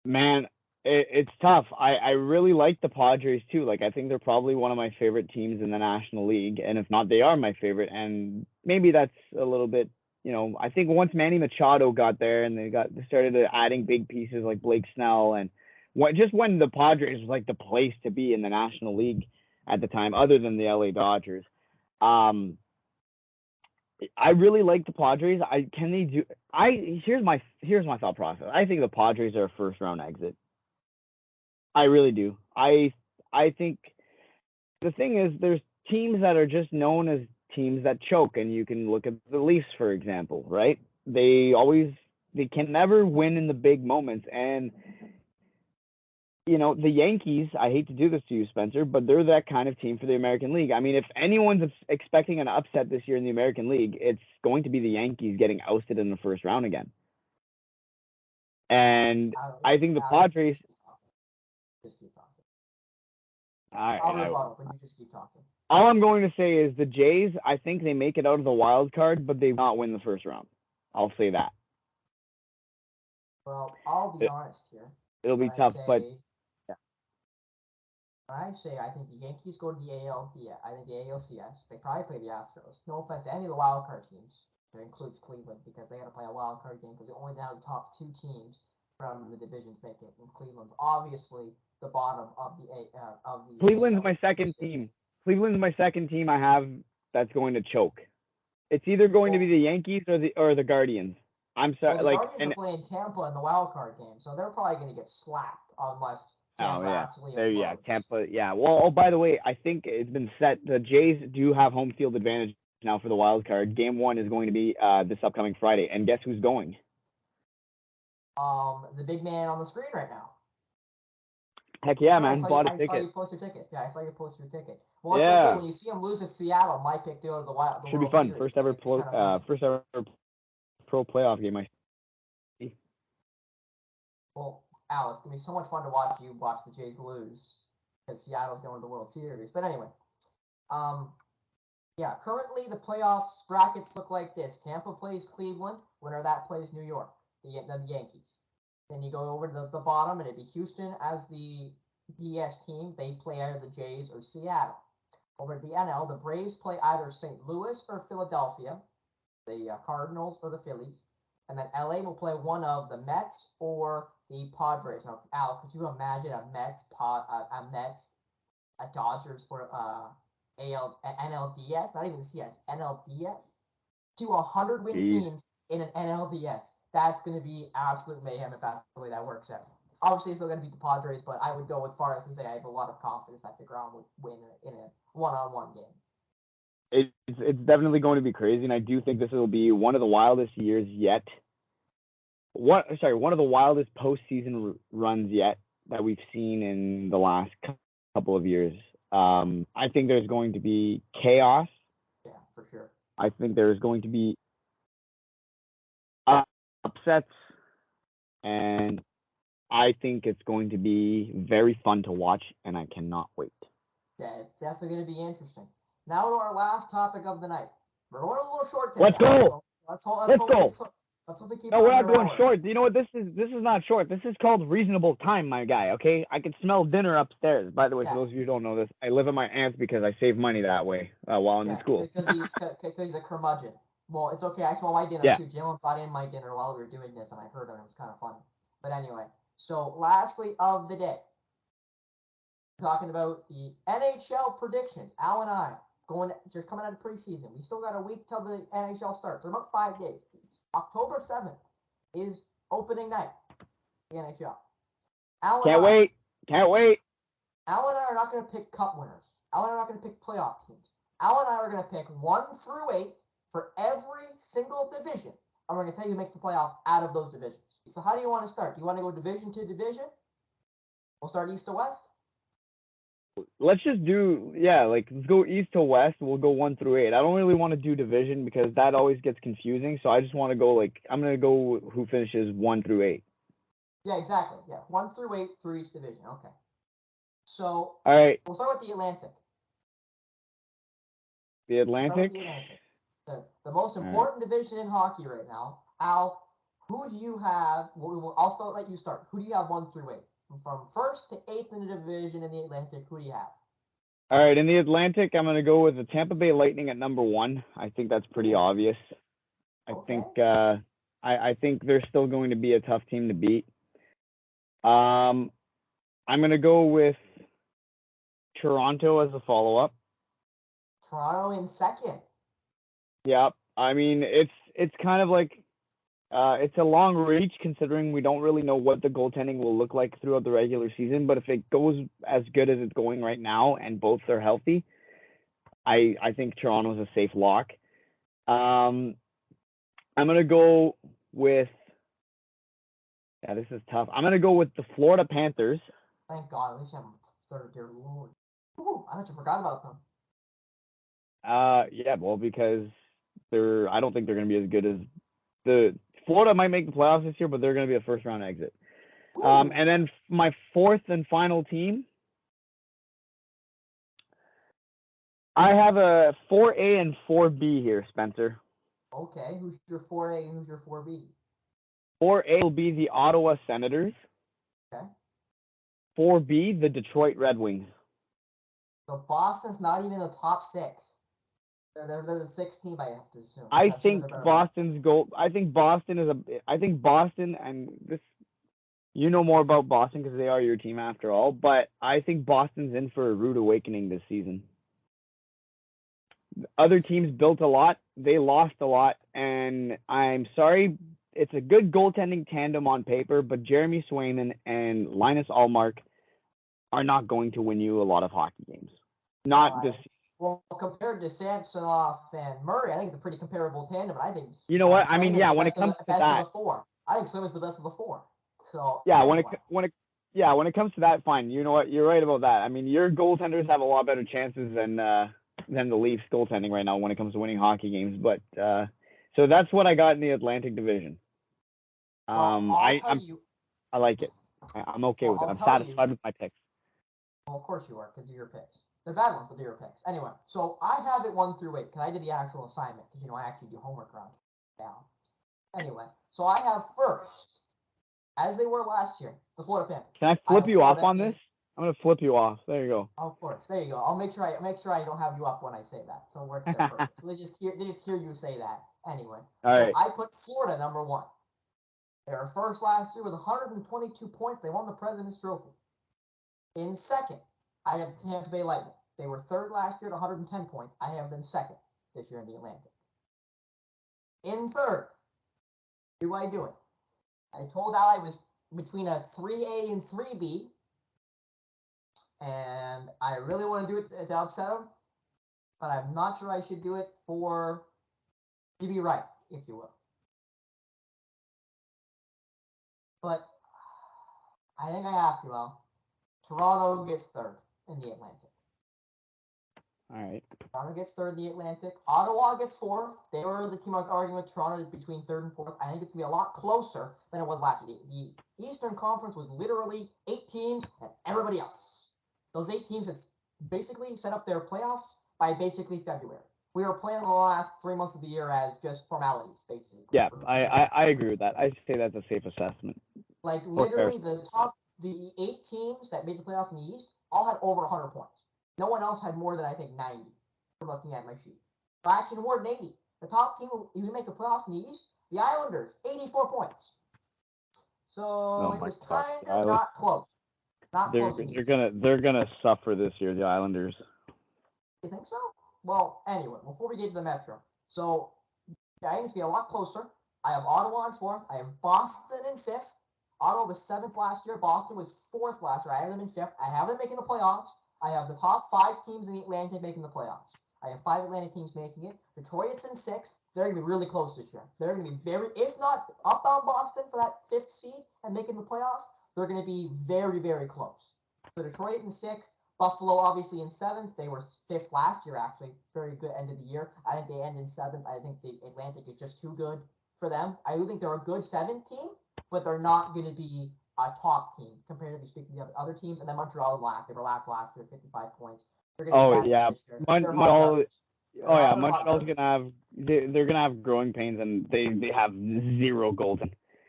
Man, it's tough. I really like the Padres too. Like, I think they're probably one of my favorite teams in the National League, and if not, they are my favorite. And maybe that's a little bit, I think once Manny Machado got there and they started adding big pieces like Blake Snell, and when the Padres was like the place to be in the National League at the time, other than the LA Dodgers. I really like the Padres. Here's my thought process. I think the Padres are a 1st round exit. I really do. I think the thing is, there's teams that are just known as teams that choke, and you can look at the Leafs, for example, right? They always they can never win in the big moments. And the Yankees, I hate to do this to you, Spencer, but they're that kind of team for the American League. I mean, if anyone's expecting an upset this year in the American League, it's going to be the Yankees getting ousted in the first round again. And I think the Padres. Just keep talking. I'll rebuttal, but you just keep talking. All I'm going to say is the Jays, I think they make it out of the wild card, but they will not win the first round. I'll say that. Well, I'll be honest here. It'll be tough, but yeah. When I say I think the Yankees go to the ALCS, they probably play the Astros. No offense to any of the wild card teams. That includes Cleveland because they got to play a wild card game because only now the top two teams from the divisions make it, and Cleveland's obviously the bottom of the. Cleveland's my second team. Cleveland's my second team I have that's going to choke. It's either going to be the Yankees or the Guardians. I'm sorry, the Guardians are playing Tampa in the wild card game, so they're probably going to get slapped unless Tampa absolutely implodes. Tampa. Yeah. Well, by the way, I think it's been set. The Jays do have home field advantage now for the wild card. Game 1 is going to be this upcoming Friday, and guess who's going? The big man on the screen right now. Heck yeah, man! Bought a ticket. I saw you post your ticket. Yeah, I saw you post your ticket. Well, it's okay when you see him lose to Seattle. My pick to go to the Wild. Should be fun. Series. First ever pro playoff game I see. Well, Al, it's gonna be so much fun to watch the Jays lose because Seattle's going to the World Series. But anyway, yeah, currently the playoffs brackets look like this: Tampa plays Cleveland. Winner of that plays New York. The Yankees. Then you go over to the bottom, and it'd be Houston as the DS team. They play either the Jays or Seattle. Over to the NL, the Braves play either St. Louis or Philadelphia, the Cardinals or the Phillies, and then LA will play one of the Mets or the Padres. Now, Al, could you imagine a Dodgers for NLDS? Not even CS, NLDS. 100 win teams in an NLDS. That's going to be absolute mayhem if that's the way that works out. Obviously, it's still going to beat the Padres, but I would go as far as to say I have a lot of confidence that DeGrom would win in a one-on-one game. It's definitely going to be crazy, and I do think this will be one of the wildest years yet. One of the wildest postseason runs yet that we've seen in the last couple of years. I think there's going to be chaos. Yeah, for sure. I think there's going to be upsets, and I think it's going to be very fun to watch, and I cannot wait. Yeah, it's definitely going to be interesting. Now to our last topic of the night. We're going a little short today. Let's go. Let's go. Let's hope we keep. No, we're not going short. You know what? This is not short. This is called reasonable time, my guy. Okay, I can smell dinner upstairs. By the way, for those of you who don't know this, I live at my aunt's because I save money that way while I'm in school. Because he's a curmudgeon. Well, it's okay. I smell my dinner too. Jalen brought in my dinner while we were doing this, and I heard it. It was kind of funny. But anyway, so lastly of the day, talking about the NHL predictions. Al and I just coming out of preseason. We still got a week till the NHL starts. They're about 5 days. October 7th is opening night. The NHL. Can't wait. Al and I are not going to pick cup winners. Al and I are not going to pick playoff teams. Al and I are going to pick 1 through 8 for every single division. And we're going to tell you who makes the playoffs out of those divisions. So how do you want to start? Do you want to go division to division? We'll start east to west. Let's just do, let's go east to west. We'll go 1 through 8. I don't really want to do division because that always gets confusing. So I just want to go I'm going to go who finishes 1 through 8. Yeah, exactly. Yeah, 1 through 8 through each division. Okay. So, all right. We'll start with the Atlantic. The Atlantic? The most important division in hockey right now. Al, who do you have? I'll let you start. Who do you have 1 through 8? From 1st to 8th in the division in the Atlantic, who do you have? All right, in the Atlantic, I'm going to go with the Tampa Bay Lightning at number 1. I think that's pretty obvious. I think they're still going to be a tough team to beat. I'm going to go with Toronto as a follow-up. Toronto in 2nd. Yep. I mean, it's kind of like it's a long reach considering we don't really know what the goaltending will look like throughout the regular season. But if it goes as good as it's going right now and both are healthy, I think Toronto's a safe lock. I'm going to go with Yeah, this is tough. I'm gonna go with the Florida Panthers. Thank God, at least you have them third, dear Lord. Ooh, I thought you forgot about them. Yeah, well, because I don't think they're gonna be as good as the Florida might make the playoffs this year, but they're gonna be a first round exit. And then my fourth and final team, I have a 4A and 4B here, Spencer. Okay, who's your 4A and who's your 4B? 4A will be the Ottawa Senators. Okay. 4B, the Detroit Red Wings. So Boston's not even the top six. They're the sixth team, I have to assume. I think Boston's goal. I think Boston and this. You know more about Boston because they are your team after all. But I think Boston's in for a rude awakening this season. Other teams built a lot. They lost a lot. And I'm sorry, it's a good goaltending tandem on paper, but Jeremy Swayman and Linus Ullmark are not going to win you a lot of hockey games. Not this. Well, compared to Samsonov and Murray, I think it's a pretty comparable tandem. I think. You know what? I mean, yeah. When it comes to that, of the four. I think Swayman's the best of the four. So yeah, anyway. when it comes to that, fine. You know what? You're right about that. I mean, your goaltenders have a lot better chances than the Leafs goaltending right now when it comes to winning hockey games. But so that's what I got in the Atlantic Division. I like it. I'm okay with it. I'm satisfied with my picks. Well, of course you are, because of your picks. They're bad ones, but they're your picks. Anyway, so I have it 1 through 8 because I did the actual assignment because I actually do homework around now. Anyway, so I have first, as they were last year, the Florida Panthers. Can I flip you off on this? I'm gonna flip you off. There you go. Of course, there you go. I'll make sure I don't have you up when I say that. So it works out perfect. So they just hear you say that anyway. All right. I put Florida number 1. They were first last year with 122 points. They won the President's Trophy. In second, I have the Tampa Bay Lightning. They were third last year at 110 points. I have them second this year in the Atlantic. In third, who am I doing? I told Al I was between a 3A and 3B. And I really want to do it to upset him. But I'm not sure I should do it to be right, if you will. But I think I have to, Al. Toronto gets third in the Atlantic. All right. Toronto gets third in the Atlantic. Ottawa gets fourth. They were the team I was arguing with Toronto between third and fourth. I think it's going to be a lot closer than it was last year. The Eastern Conference was literally 8 teams and everybody else. Those 8 teams had basically set up their playoffs by basically February. We were playing the last 3 months of the year as just formalities, basically. Yeah, I agree with that. I say that's a safe assessment. Like literally the 8 teams that made the playoffs in the East all had over 100 points. No one else had more than, I think, 90 from looking at my sheet. But actually more than 80. The top team who make the playoffs in the East, the Islanders, 84 points. So it was kind of not close. They're gonna suffer this year, the Islanders. You think so? Well, anyway, before we get to the Metro, so the Islanders be a lot closer. I have Ottawa in 4th. I have Boston in 5th. Ottawa was 7th last year. Boston was 4th last year. I have them in 5th. I have them making the playoffs. I have the top 5 teams in the Atlantic making the playoffs. I have 5 Atlantic teams making it. Detroit's in 6th. They're going to be really close this year. They're going to be very, if not up on Boston for that 5th seed and making the playoffs, they're going to be very, very close. So Detroit in 6th. Buffalo obviously in 7th. They were 5th last year, actually. Very good end of the year. I think they end in 7th. I think the Atlantic is just too good for them. I do think they're a good 7th team, but they're not going to be a top team comparatively speaking to the other teams. And then Montreal last. They were last year, 55 points. They're going to be this year. Montreal's they're gonna have growing pains, and they have 0 goals.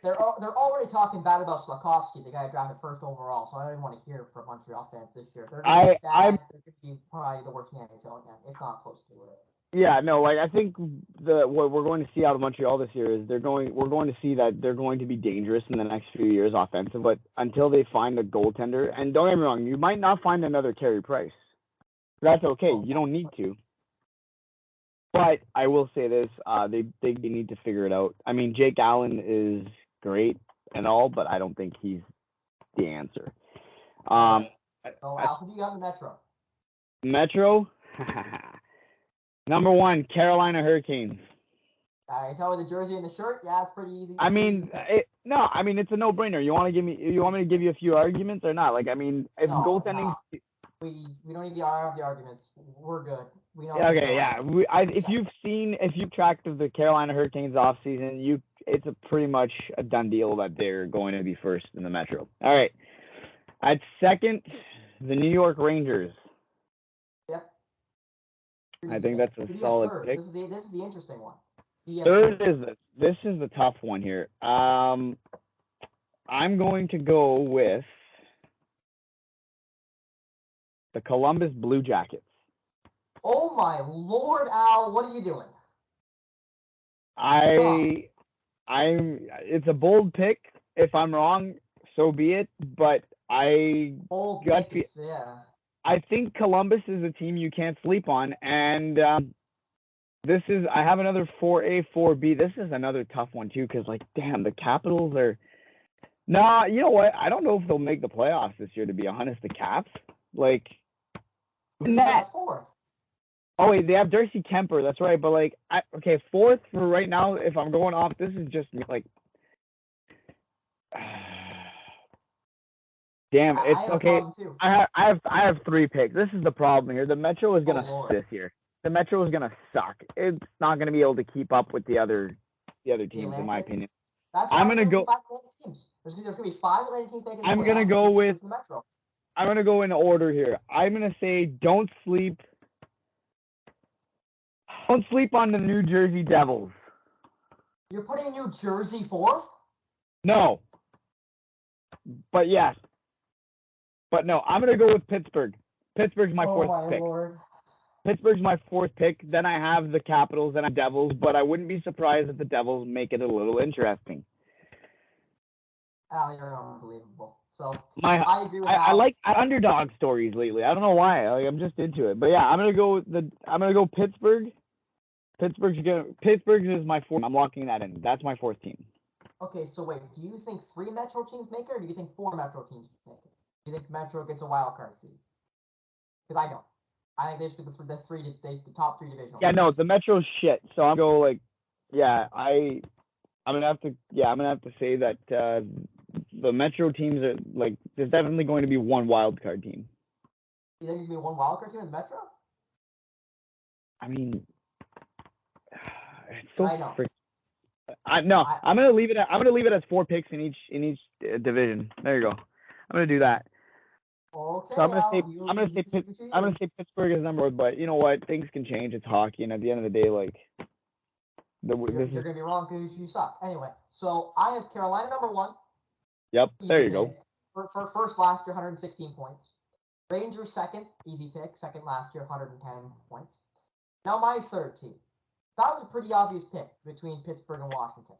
They're already talking bad about Slafkovsky, the guy drafted 1st overall. So I don't even want to hear from Montreal fans this year. They're going to be probably the worst in the NHL again, if not close to it. Yeah, no, like I think what we're going to see out of Montreal this year is we're going to see that they're going to be dangerous in the next few years offensive, but until they find a goaltender, and don't get me wrong, you might not find another Carey Price. That's okay. You don't need to. But I will say this, they need to figure it out. I mean, Jake Allen is great and all, but I don't think he's the answer. So Al, who do you got in the Metro? Metro? Number 1, Carolina Hurricanes. I can tell with the jersey and the shirt. Yeah, it's pretty easy. I mean, it's a no-brainer. You want me to give you a few arguments or not? Like, I mean, if goaltending. We don't need the arguments. We're good. We know. Okay, yeah. If you've tracked the Carolina Hurricanes off season, it's a pretty much a done deal that they're going to be first in the Metro. All right. At second, the New York Rangers. Yep. I think that's a solid pick. This is the interesting one. This is the tough one here. I'm going to go with the Columbus Blue Jackets. Oh my Lord, Al! What are you doing? It's a bold pick. If I'm wrong, so be it. But I think Columbus is a team you can't sleep on, and I have another 4A, 4B. This is another tough one too, because damn, the Capitals are. Nah, you know what? I don't know if they'll make the playoffs this year. To be honest, the Caps, net. Fourth. Oh wait, they have Darcy Kemper. That's right. But fourth for right now. If I'm going off, this is just damn, it's okay. I have 3 picks. This is the problem here. The Metro is gonna suck this year. The Metro is gonna suck. It's not gonna be able to keep up with the other teams, in my opinion. I'm gonna go. There's gonna be 5 Atlantic teams making the playoffs. I'm gonna go with the Metro. I'm gonna go in order here. I'm gonna say don't sleep on the New Jersey Devils. You're putting New Jersey fourth? No. But yes. But no, I'm going to go with Pittsburgh. Pittsburgh's my fourth pick. Lord. Pittsburgh's my fourth pick. Then I have the Capitals and the Devils, but I wouldn't be surprised if the Devils make it a little interesting. Al, you're unbelievable. So I agree with Al. I like underdog stories lately. I don't know why. I'm just into it. But yeah, I'm going to go Pittsburgh. Pittsburgh is my fourth. I'm locking that in. That's my fourth team. Okay, so wait, do you think 3 Metro teams make it, or do you think 4 Metro teams make it? Do you think Metro gets a wild card seed? Because I don't. I think they should be the top 3 divisional. Yeah, no, the Metro's shit. So I'm going I'm gonna have to say that the Metro teams are there's definitely going to be 1 wild card team. You think there's gonna be 1 wild card team in the Metro? I mean, it's so I'm gonna leave it as 4 picks in each division. There you go. I'm gonna do that. Okay. So I'm gonna say Pittsburgh is number 1, but you know what? Things can change. It's hockey, and at the end of the day, you're gonna be wrong because you suck. Anyway, so I have Carolina number 1. Yep. There you go. For first last year, 116 points. Rangers second, easy pick. Second last year, 110 points. Now my third team. That was a pretty obvious pick between Pittsburgh and Washington.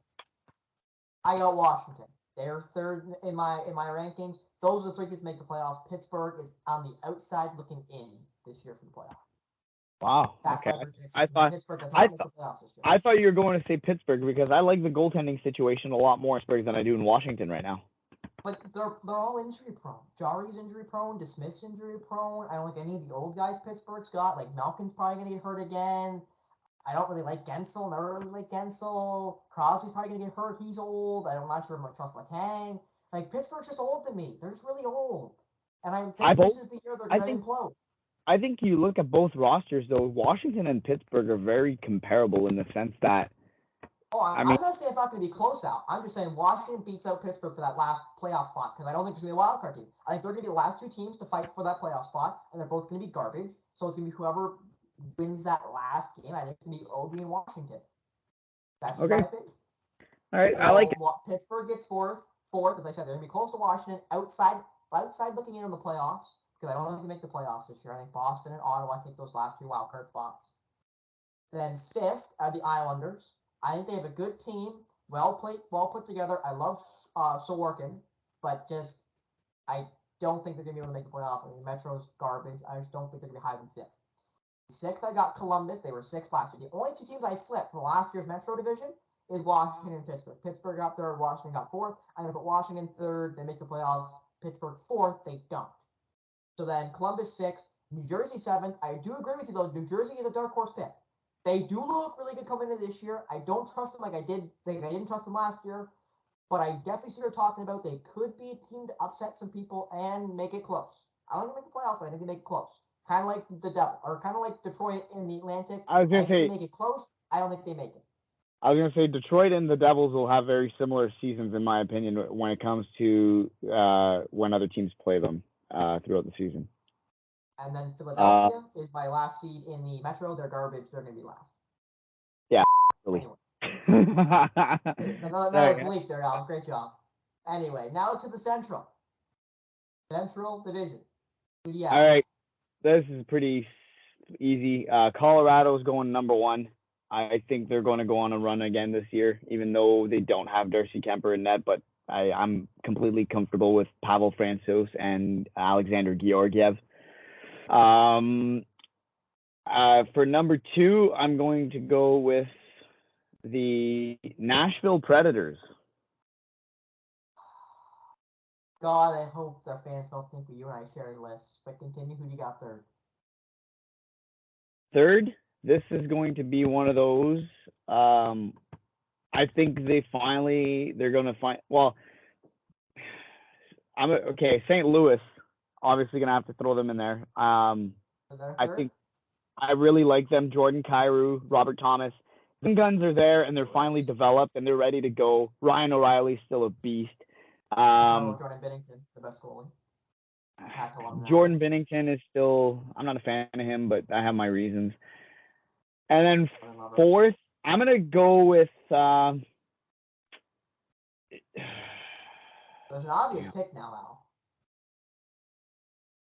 I got Washington. They're third in my rankings. Those are the 3 teams that make the playoffs. Pittsburgh is on the outside looking in this year for the playoffs. Wow. Okay. I thought you were going to say Pittsburgh because I like the goaltending situation a lot more in Pittsburgh than I do in Washington right now. But they're all injury prone. Jari's injury prone. DeSmith's injury prone. I don't like any of the old guys Pittsburgh's got. Malkin's probably gonna get hurt again. I don't really like Gensel. Never really like Gensel. Crosby's probably gonna get hurt. He's old. I'm not sure if I trust Letang. Pittsburgh's just old to me. They're just really old. And I think this is the year they're gonna implode. I think you look at both rosters though. Washington and Pittsburgh are very comparable in the sense that. I'm not saying it's not going to be close out. I'm just saying Washington beats out Pittsburgh for that last playoff spot because I don't think there's going to be a wild card team. I think they're going to be the last 2 teams to fight for that playoff spot, and they're both going to be garbage. So it's going to be whoever wins that last game. I think it's going to be Obi and Washington. That's my opinion. All right, I like it. Pittsburgh gets fourth. As I said, they're going to be close to Washington. Outside looking in on the playoffs because I don't think they make the playoffs this year. I think Boston and Ottawa take those last 2 wild card spots. Then 5th are the Islanders. I think they have a good team, well put together. I love Sorokin, but I don't think they're going to be able to make the playoffs. I mean, Metro's garbage. I just don't think they're going to be higher than 5th. 6th, I got Columbus. They were 6th last year. The only 2 teams I flipped from last year's Metro division is Washington and Pittsburgh. Pittsburgh got 3rd. Washington got 4th. I'm going to put Washington 3rd. They make the playoffs. Pittsburgh 4th. They don't. So then Columbus 6th. New Jersey 7th. I do agree with you, though. New Jersey is a dark horse pick. They do look really good coming into this year. I don't trust them like I didn't trust them last year, but I definitely see what you're talking about. They could be a team to upset some people and make it close. I don't think they make the playoffs, but I think they make it close. Kind of like the Devil, or kind of like Detroit in the Atlantic. I was gonna say they make it close. I don't think they make it. I was gonna say Detroit and the Devils will have very similar seasons, in my opinion, when it comes to when other teams play them throughout the season. And then Philadelphia is my last seed in the Metro. They're garbage. They're going to be last. Yeah, really. Anyway. Another bleep there, Al. Great job. Anyway, now to the Central. Central Division. Who do you have? All right. This is pretty easy. Colorado's going number 1. I think they're going to go on a run again this year, even though they don't have Darcy Kemper in net, but I'm completely comfortable with Pavel Francouz and Alexander Georgiev. For number 2, I'm going to go with the Nashville Predators. God, I hope the fans don't think that you and I share lists. But continue. Who do you got third? Third, this is going to be one of those. I think they're going to find. Well, St. Louis, obviously going to have to throw them in there. I think I really like them. Jordan Kyrou, Robert Thomas. The guns are there, and they're finally developed, and they're ready to go. Ryan O'Reilly's still a beast. Jordan Binnington, the best goalie. Jordan Binnington is still. I'm not a fan of him, but I have my reasons. And then fourth, I'm gonna go with. There's an obvious pick now, Al.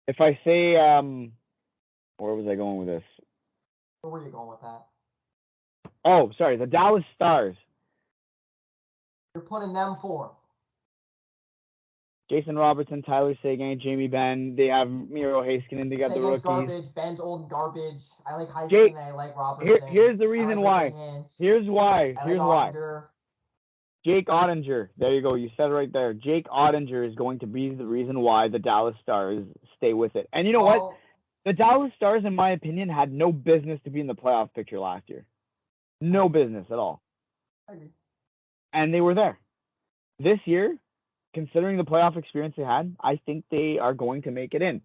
If I say, where was I going with this? Where were you going with that? Oh, sorry, the Dallas Stars. You're putting them fourth. Jason Robertson, Tyler Seguin, Jamie Benn. They have Miro Heiskanen. They got the rookies. Garbage. Ben's old garbage. I like Heiskanen. I like Robertson. Here's the reason why. Here's why. Jake Ottinger. There you go. You said it right there. Jake Ottinger is going to be the reason why the Dallas Stars stay with it. And you know what? The Dallas Stars, in my opinion, had no business to be in the playoff picture last year. No business at all. I agree. And they were there. This year, considering the playoff experience they had, I think they are going to make it in.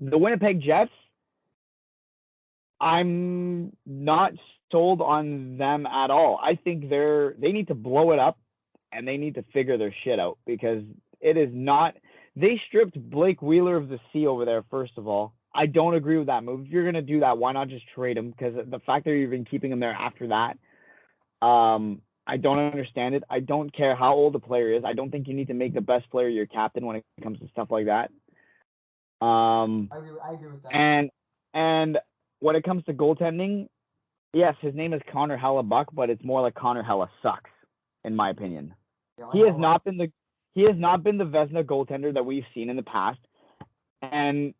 The Winnipeg Jets, I'm not sold on them at all. I think they need to blow it up and they need to figure their shit out because it is not. They stripped Blake Wheeler of the sea over there, first of all. I don't agree with that move. If you're going to do that, why not just trade him? Because the fact that you've been keeping him there after that, I don't understand it. I don't care how old the player is. I don't think you need to make the best player your captain when it comes to stuff like that. I agree with that. And when it comes to goaltending, yes, his name is Connor Hellebuck, but it's more like Connor Hella sucks, in my opinion. He has not been the Vezina goaltender that we've seen in the past, and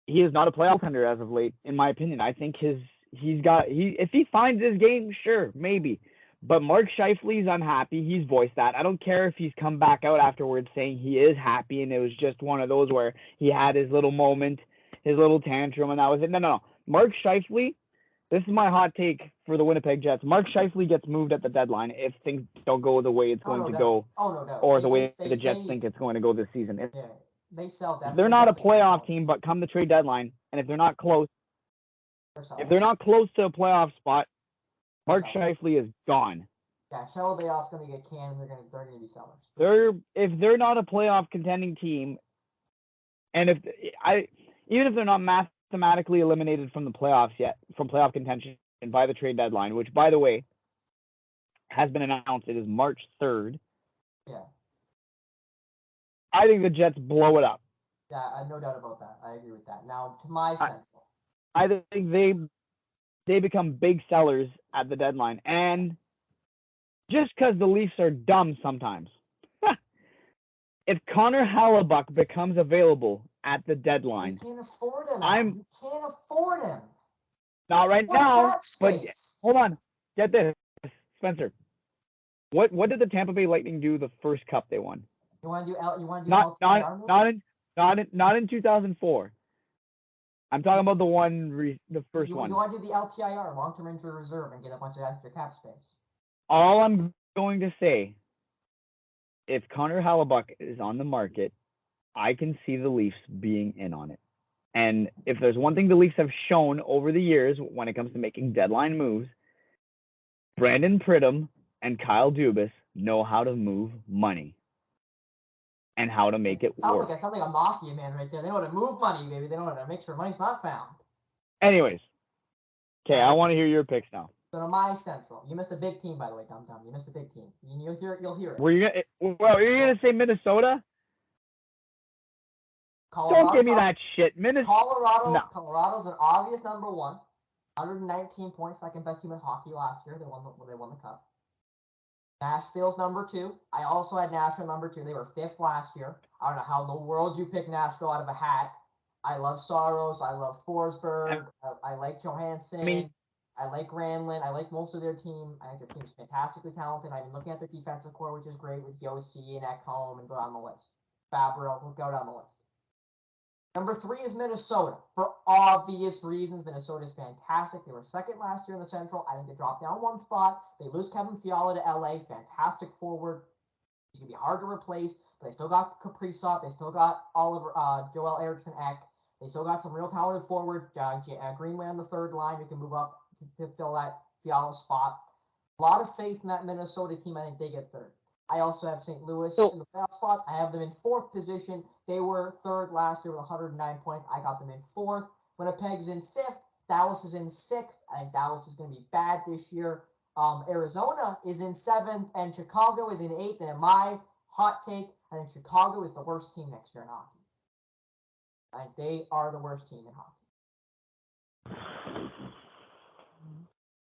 he is not a playoff contender as of late, in my opinion. I think if he finds his game, sure, maybe. But Mark Scheifele's unhappy. He's voiced that. I don't care if he's come back out afterwards saying he is happy and it was just one of those where he had his little moment, his little tantrum, and that was it. No. Mark Scheifele, this is my hot take for the Winnipeg Jets. Mark Scheifele gets moved at the deadline if things don't go the way it's going to go, or the way the Jets think it's going to go this season. If they're not a playoff team, but come the trade deadline, and if they're not close, to a playoff spot, Mark Scheifele is gone. Yeah, Shelley's going to get canned. They're going to be sellers. If they're not a playoff contending team, and even if they're not mathematically eliminated from the playoffs yet, from playoff contention by the trade deadline, which by the way has been announced, it is March 3rd. Yeah. I think the Jets blow it up. Yeah, I have no doubt about that. I agree with that. Now to my Central. I think they become big sellers at the deadline. And just because the Leafs are dumb sometimes, if Connor Hellebuck becomes available at the deadline, you can't afford him. You can't afford him. Not right now, but hold on. Get this, Spencer. What did the Tampa Bay Lightning do the first cup they won? You want to do not in 2004. I'm talking about the first You one. want to do the LTIR, long-term injury reserve, and get a bunch of extra cap space. All I'm going to say, if Connor Hellebuck is on the market, I can see the Leafs being in on it. And if there's one thing the Leafs have shown over the years when it comes to making deadline moves, Brandon Pridham and Kyle Dubas know how to move money and how to make it work. Sounds like a mafia man right there. They know how to move money, baby. They know how to make sure money's not found. Anyways, okay, I want to hear your picks now. So to my Central, you missed a big team, by the way, Dum. You missed a big team. You'll hear it. You're gonna say Minnesota? Colorado, don't give me that shit. Colorado's an obvious number one. 119 points, second best team in hockey last year. They won the cup. Nashville's number two. I also had Nashville number two. They were fifth last year. I don't know how in the world you pick Nashville out of a hat. I love Saros. I love Forsberg. I like Johansson. I like Granlund. I like most of their team. I think their team's fantastically talented. I've been looking at their defensive core, which is great with Yossi and Ekholm, and go down the list. Fabro, we'll go down the list. Number three is Minnesota. For obvious reasons, Minnesota is fantastic. They were second last year in the Central. I think they dropped down one spot. They lose Kevin Fiala to LA. Fantastic forward. He's going to be hard to replace, but they still got Kaprizov. They still got Joel Eriksson Ek. They still got some real talented forward. Greenway on the third line who can move up to fill that Fiala spot. A lot of faith in that Minnesota team. I think they get third. I also have St. Louis in the playoff spots. I have them in fourth position. They were third last year with 109 points. I got them in fourth. Winnipeg's in fifth. Dallas is in sixth. I think Dallas is going to be bad this year. Arizona is in seventh, and Chicago is in eighth. And in my hot take, I think Chicago is the worst team next year in hockey. I think they are the worst team in hockey.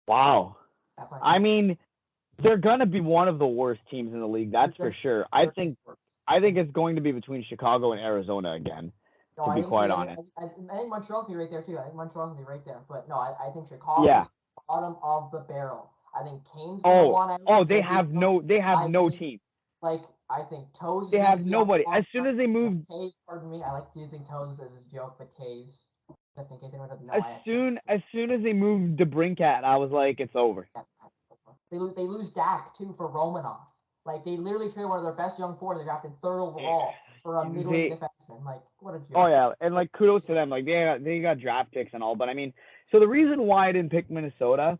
Wow. I mean, they're gonna be one of the worst teams in the league. That's for sure. I think it's going to be between Chicago and Arizona again. To be quite honest, I think Montreal's gonna be right there too. I think Montreal's gonna be right there. But no, I think Chicago's bottom of the barrel. I think Kane's gonna want to. They have no team. Like I think Toews. They have nobody. As soon as they move. Taves, pardon me. I like using Toews as a joke, but Taves. Just in case anyone doesn't know. As soon as they moved DeBrincat, I was like, it's over. They lose Dak too for Romanov. Like they literally traded one of their best young forwards. They drafted third overall for a middling defenseman. Like what a joke. Oh yeah, and like kudos to them. Like they got draft picks and all. But I mean, so the reason why I didn't pick Minnesota,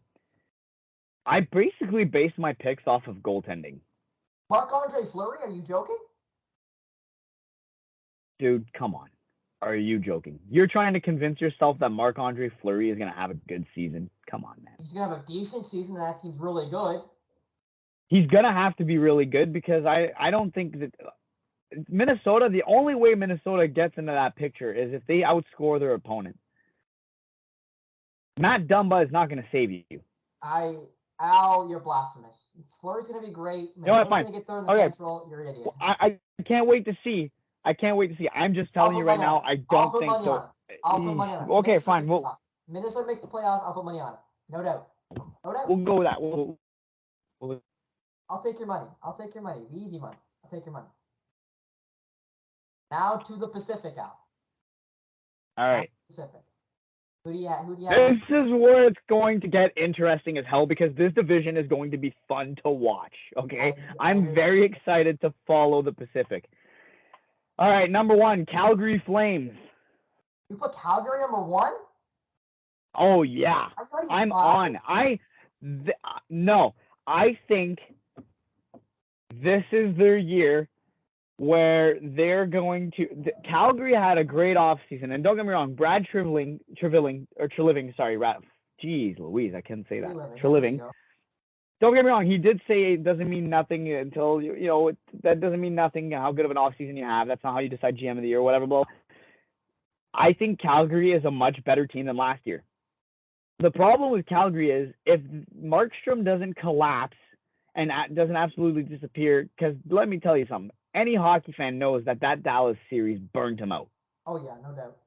I basically based my picks off of goaltending. Marc-Andre Fleury, are you joking? Dude, come on. Are you joking? You're trying to convince yourself that Marc-Andre Fleury is going to have a good season. Come on, man. He's going to have a decent season, and that team's really good. He's going to have to be really good because I don't think that Minnesota, the only way Minnesota gets into that picture is if they outscore their opponent. Matt Dumba is not going to save you. Al, you're blasphemous. Fleury's going to be great. Minnesota's going to get third in the Central. You're an idiot. Well, I can't wait to see. I'm just telling you right now, I don't think so. I'll put money on it. Okay, fine. Minnesota makes the playoffs. I'll put money on it. No doubt. We'll go with that. I'll take your money. The easy money. I'll take your money. Now to the Pacific, Al. All right. Pacific. Who do you have? This is where it's going to get interesting as hell because this division is going to be fun to watch. Okay, I'm very excited to follow the Pacific. All right, number one, Calgary Flames. You put Calgary number one? Oh yeah, I'm on. No, I think this is their year where they're going to. Calgary had a great offseason, and don't get me wrong, Brad Treliving, sorry, geez Louise, I can't say that. Treliving. Don't get me wrong, he did say it doesn't mean nothing until, that doesn't mean nothing how good of an offseason you have. That's not how you decide GM of the year or whatever. But I think Calgary is a much better team than last year. The problem with Calgary is if Markstrom doesn't collapse and doesn't absolutely disappear, because let me tell you something, any hockey fan knows that Dallas series burned him out. Oh, yeah, no doubt.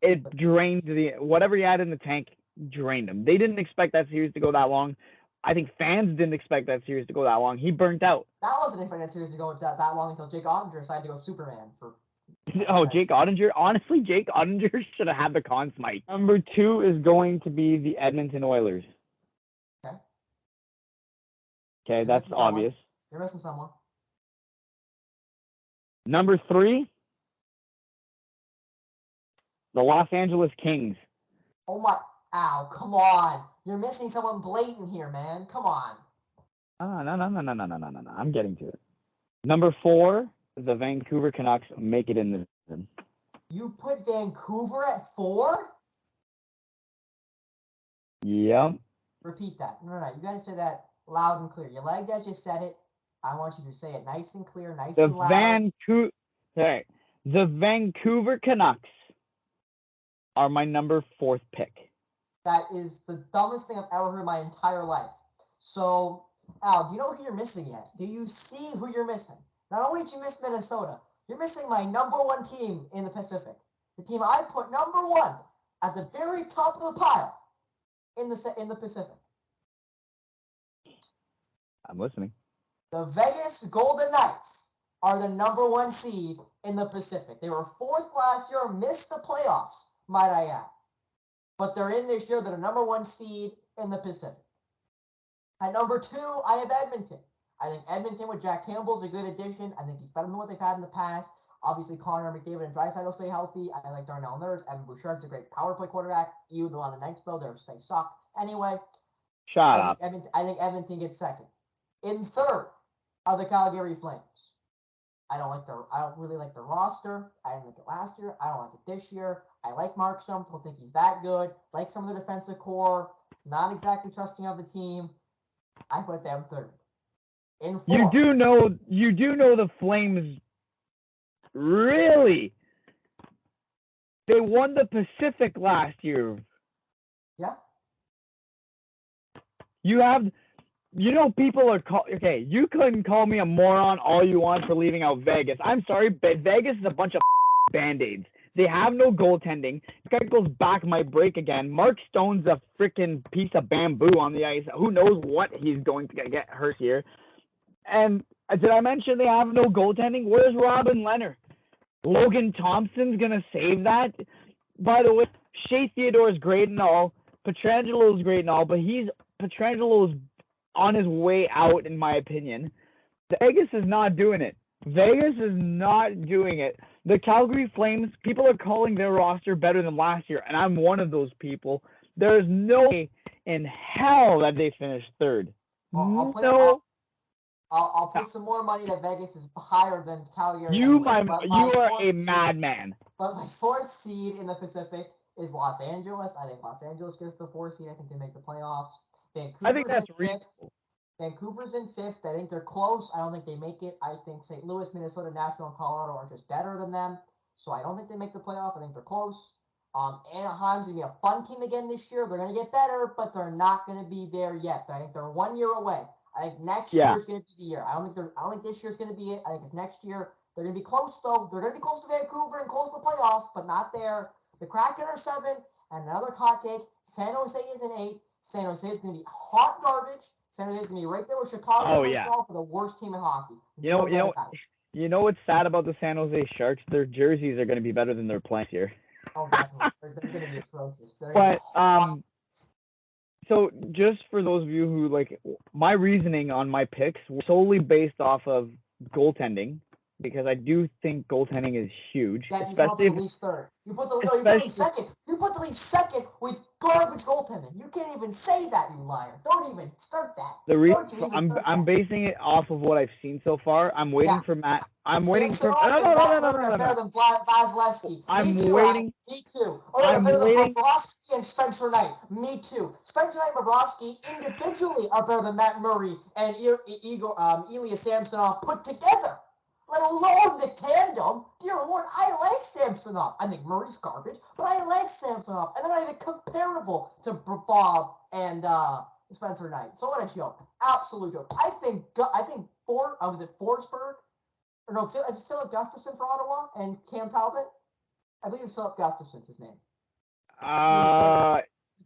It drained whatever he had in the tank, drained him. They didn't expect that series to go that long. I think fans didn't expect that series to go that long. He burnt out. That wasn't expecting that series to go that long until Jake Ottinger decided to go Superman for Oh, Jake Ottinger. Honestly, Jake Ottinger should have had the Conn Smythe. Number 2 is going to be the Edmonton Oilers. Okay. Okay, that's obvious. You're missing someone. Number 3, the Los Angeles Kings. Oh my! Ow! Come on! You're missing someone blatant here, man. Come on. No. I'm getting to it. Number 4, the Vancouver Canucks make it in the season. You put Vancouver at 4? Yep. Repeat that. No. You gotta say that loud and clear. You like that? Just said it. I want you to say it nice and clear, nice and loud. The Vancouver Canucks are my number 4th pick. That is the dumbest thing I've ever heard in my entire life. So, Al, do you know who you're missing yet? Do you see who you're missing? Not only did you miss Minnesota, you're missing my number 1 team in the Pacific. The team I put number 1 at the very top of the pile in the Pacific. I'm listening. The Vegas Golden Knights are the number 1 seed in the Pacific. They were 4th last year, missed the playoffs, might I add. But they're in this year. They're the number 1 seed in the Pacific. At number 2, I have Edmonton. I think Edmonton with Jack Campbell is a good addition. I think he's better than what they've had in the past. Obviously, Connor McDavid and Draisaitl stay healthy. I like Darnell Nurse. Evan Bouchard's a great power play quarterback. Even though on the Knights, though, they suck. Anyway, Shut up. I think Edmonton gets 2nd. In 3rd are the Calgary Flames. I don't really like their roster. I didn't like it last year. I don't like it this year. I like Markstrom. Don't think he's that good. Like some of the defensive core. Not exactly trusting of the team. I put them 3rd. In 4th. You do know the Flames. Really? They won the Pacific last year. Yeah. People are okay. You couldn't call me a moron all you want for leaving out Vegas. I'm sorry, but Vegas is a bunch of band-aids. They have no goaltending. This guy goes back might break again. Mark Stone's a freaking piece of bamboo on the ice. Who knows what he's going to get hurt here? And did I mention they have no goaltending? Where's Robin Leonard? Logan Thompson's gonna save that. By the way, Shea Theodore is great and all. Pietrangelo is great and all, but Pietrangelo is on his way out, in my opinion. Vegas is not doing it. The Calgary Flames, people are calling their roster better than last year, and I'm one of those people. There's no way in hell that they finished 3rd. I'll put some more money that Vegas is higher than Calgary. You are a madman. But my 4th seed in the Pacific is Los Angeles. I think Los Angeles gets the 4th seed. I think they make the playoffs. I think that's reasonable. Vancouver's in 5th. I think they're close. I don't think they make it. I think St. Louis, Minnesota, Nashville, and Colorado are just better than them. So I don't think they make the playoffs. I think they're close. Anaheim's going to be a fun team again this year. They're going to get better, but they're not going to be there yet. I think they're 1 year away. I think next year is going to be the year. I don't think this year's going to be it. I think it's next year. They're going to be close, though. They're going to be close to Vancouver and close to the playoffs, but not there. The Kraken are 7, and another hot take. San Jose is an 8. San Jose is going to be hot garbage. San Jose is going to be right there with Chicago and Montreal for the worst team in hockey. You know what's sad about the San Jose Sharks? Their jerseys are going to be better than their play here. Oh, definitely. They're going to be atrocious. But so just for those of you who my reasoning on my picks were solely based off of goaltending, because I do think goaltending is huge. Yeah, especially the Leafs 3rd. You put the Leafs 2nd. You put the Leafs 2nd with garbage goaltending. You can't even say that, you liar. Don't even start that. The reason I'm basing it off of what I've seen so far. I'm waiting for Matt. I'm waiting for no. Better than Vasilevsky. I'm waiting. Me too. Or better than Bobrovsky and Spencer Knight. Me too. Spencer Knight and Bobrovsky individually are better than Matt Murray and Ilya Samsonov put together. Let alone the tandem. Dear Lord, I like Samsonov. I think Murray's garbage, but I like Samsonov. And then I think comparable to Bob and Spencer Knight. So what a joke. Absolute joke. I think was it Forsberg? Or no, is it Philip Gustafson for Ottawa and Cam Talbot? I believe it's Philip Gustafson's his name.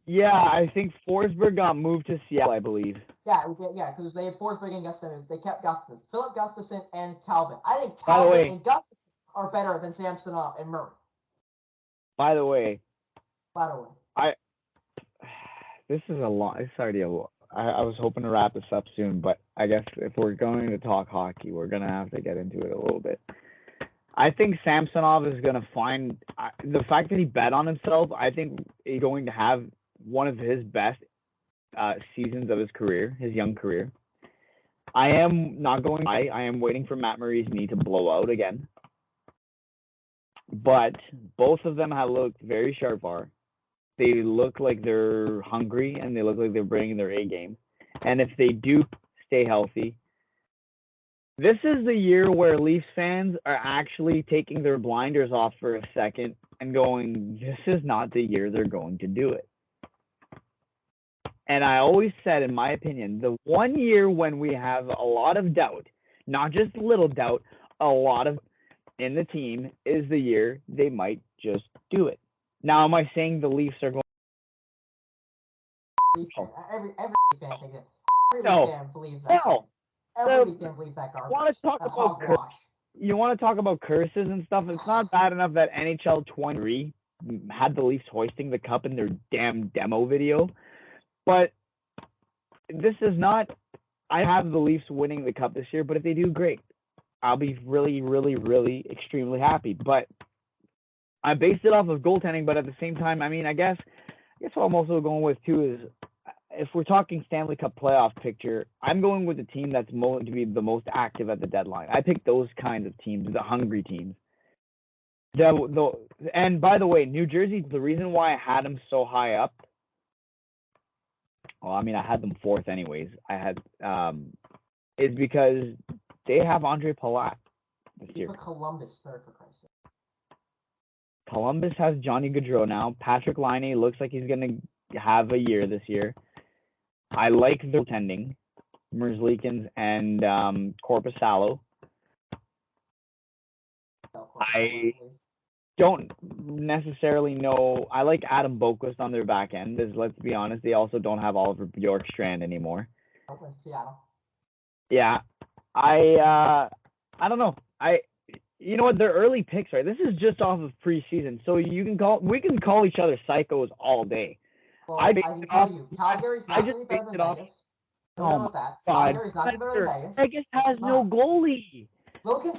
Yeah, I think Forsberg got moved to Seattle, I believe. Yeah, because they had Forsberg and Gustafson. They kept Gustafson. Philip Gustafson and Calvin. I think Talbot and Gustafson are better than Samsonov and Murray. By the way, I this is a long. It's already a. I was hoping to wrap this up soon, but I guess if we're going to talk hockey, we're gonna have to get into it a little bit. I think Samsonov is gonna find the fact that he bet on himself. I think he's going to have one of his best seasons of his career, his young career. I am not going to lie. I am waiting for Matt Murray's knee to blow out again. But both of them have looked very sharp. They look like they're hungry, and they look like they're bringing their A game. And if they do stay healthy, this is the year where Leafs fans are actually taking their blinders off for a second and going, this is not the year they're going to do it. And I always said, in my opinion, the one year when we have a lot of doubt, not just little doubt, a lot of in the team, is the year they might just do it. Now, am I saying the Leafs are going? Every fan thinks it. Every fan believes that. Every fan believes that garbage. You want to talk about curses and stuff? It's not bad enough that NHL 23 had the Leafs hoisting the cup in their damn demo video, but this is not. I have the Leafs winning the cup this year, but if they do, great. I'll be really, really, really extremely happy. But I based it off of goaltending, but at the same time, I mean, I guess what I'm also going with too is if we're talking Stanley Cup playoff picture, I'm going with the team that's going to be the most active at the deadline. I pick those kinds of teams, the hungry teams. And by the way, New Jersey, the reason why I had them so high up, well, I mean, I had them fourth anyways. Is because they have Andre Palat this year. Columbus third, for Christ's sake. Columbus has Johnny Gaudreau now. Patrick Laine looks like he's going to have a year this year. I like the goaltending, Merzlikins and Korpisalo. I don't necessarily know. I like Adam Boquist on their back end. Because let's be honest, they also don't have Oliver Bjorkstrand anymore. Seattle. Yeah, I don't know. You know what? They're early picks, right? This is just off of preseason, so we can call each other psychos all day. Well, I can tell you, Calgary's not going to be better than Vegas. Don't know about that. Calgary's not going to be better than Vegas. Vegas has no goalie. Logan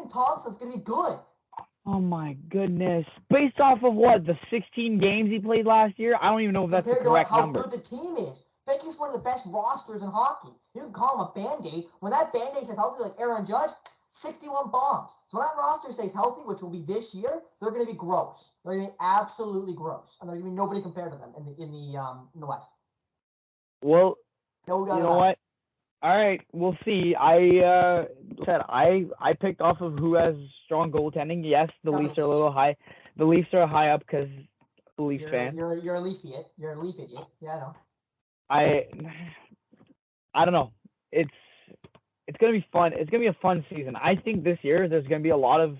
Thompson's going to be good. Oh my goodness! Based off of what, the 16 games he played last year, I don't even know if that's the correct number. How good the team is. Vegas is one of the best rosters in hockey. You can call him a Band-Aid. When that Band-Aid is healthy, like Aaron Judge, 61 bombs. So when that roster stays healthy, which will be this year, they're going to be gross. They're going to be absolutely gross, and there's going to be nobody compared to them in the West. Well, no doubt. You know what? All right, we'll see. I picked off of who has strong goaltending. Yes, the Leafs are a little high. The Leafs are high up because the Leafs fan. You're a Leaf idiot. You're a Leaf idiot. Yeah, I know. I don't know. It's gonna be fun. It's gonna be a fun season. I think this year there's gonna be a lot of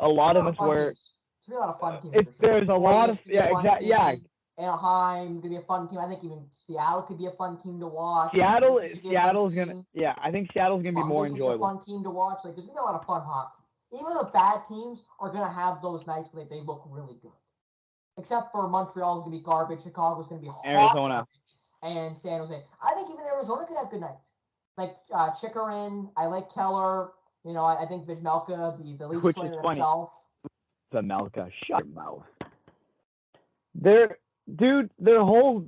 us where there's gonna be a lot of fun teams. There's a lot of Anaheim could be a fun team. I think even Seattle could be a fun team to watch. Seattle's gonna. Yeah, I think Seattle's gonna be more enjoyable. A fun team to watch. Like there's gonna be a lot of fun hockey. Even the bad teams are gonna have those nights where they look really good. Except for Montreal's gonna be garbage. Chicago's gonna be hot. Arizona. And San Jose. I think even Arizona could have good nights. Like Chikrin, I like Keller. You know, I think Vizmelka, the Leafs player himself. Vizmelka, shut your mouth. Their whole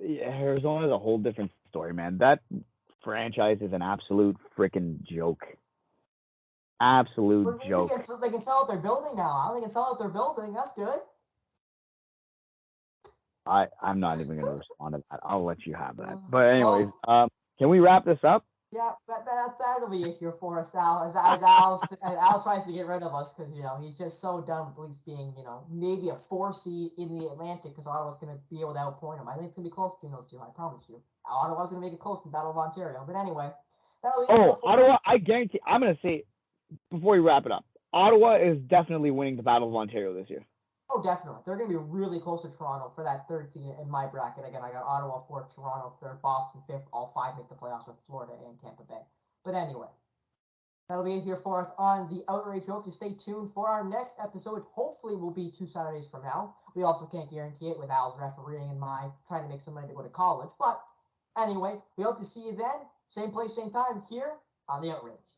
Arizona's a whole different story, man. That franchise is an absolute freaking joke. Absolute joke. They can sell out their building now. They can sell out their building. That's good. I'm not even going to respond to that. I'll let you have that. But anyways, can we wrap this up? Yeah, that'll be it here for us, Al. As Al tries to get rid of us because, you know, he's just so done with Leafs being, you know, maybe a 4 seed in the Atlantic because Ottawa's going to be able to outpoint them. I think it's going to be close between those two, I promise you. Ottawa's going to make it close in the Battle of Ontario. But anyway, that'll be it. Ottawa, I guarantee, I'm going to say, before we wrap it up, Ottawa is definitely winning the Battle of Ontario this year. Oh, definitely. They're going to be really close to Toronto for that third seed in my bracket. Again, I got Ottawa 4th, Toronto 3rd, Boston 5th. All 5 make the playoffs with Florida and Tampa Bay. But anyway, That'll be it here for us on the Outrage. We hope you stay tuned for our next episode, which hopefully will be 2 Saturdays from now. We also can't guarantee it with Al's refereeing and my trying to make some money to go to college. But anyway, we hope to see you then. Same place, same time here on the Outrage.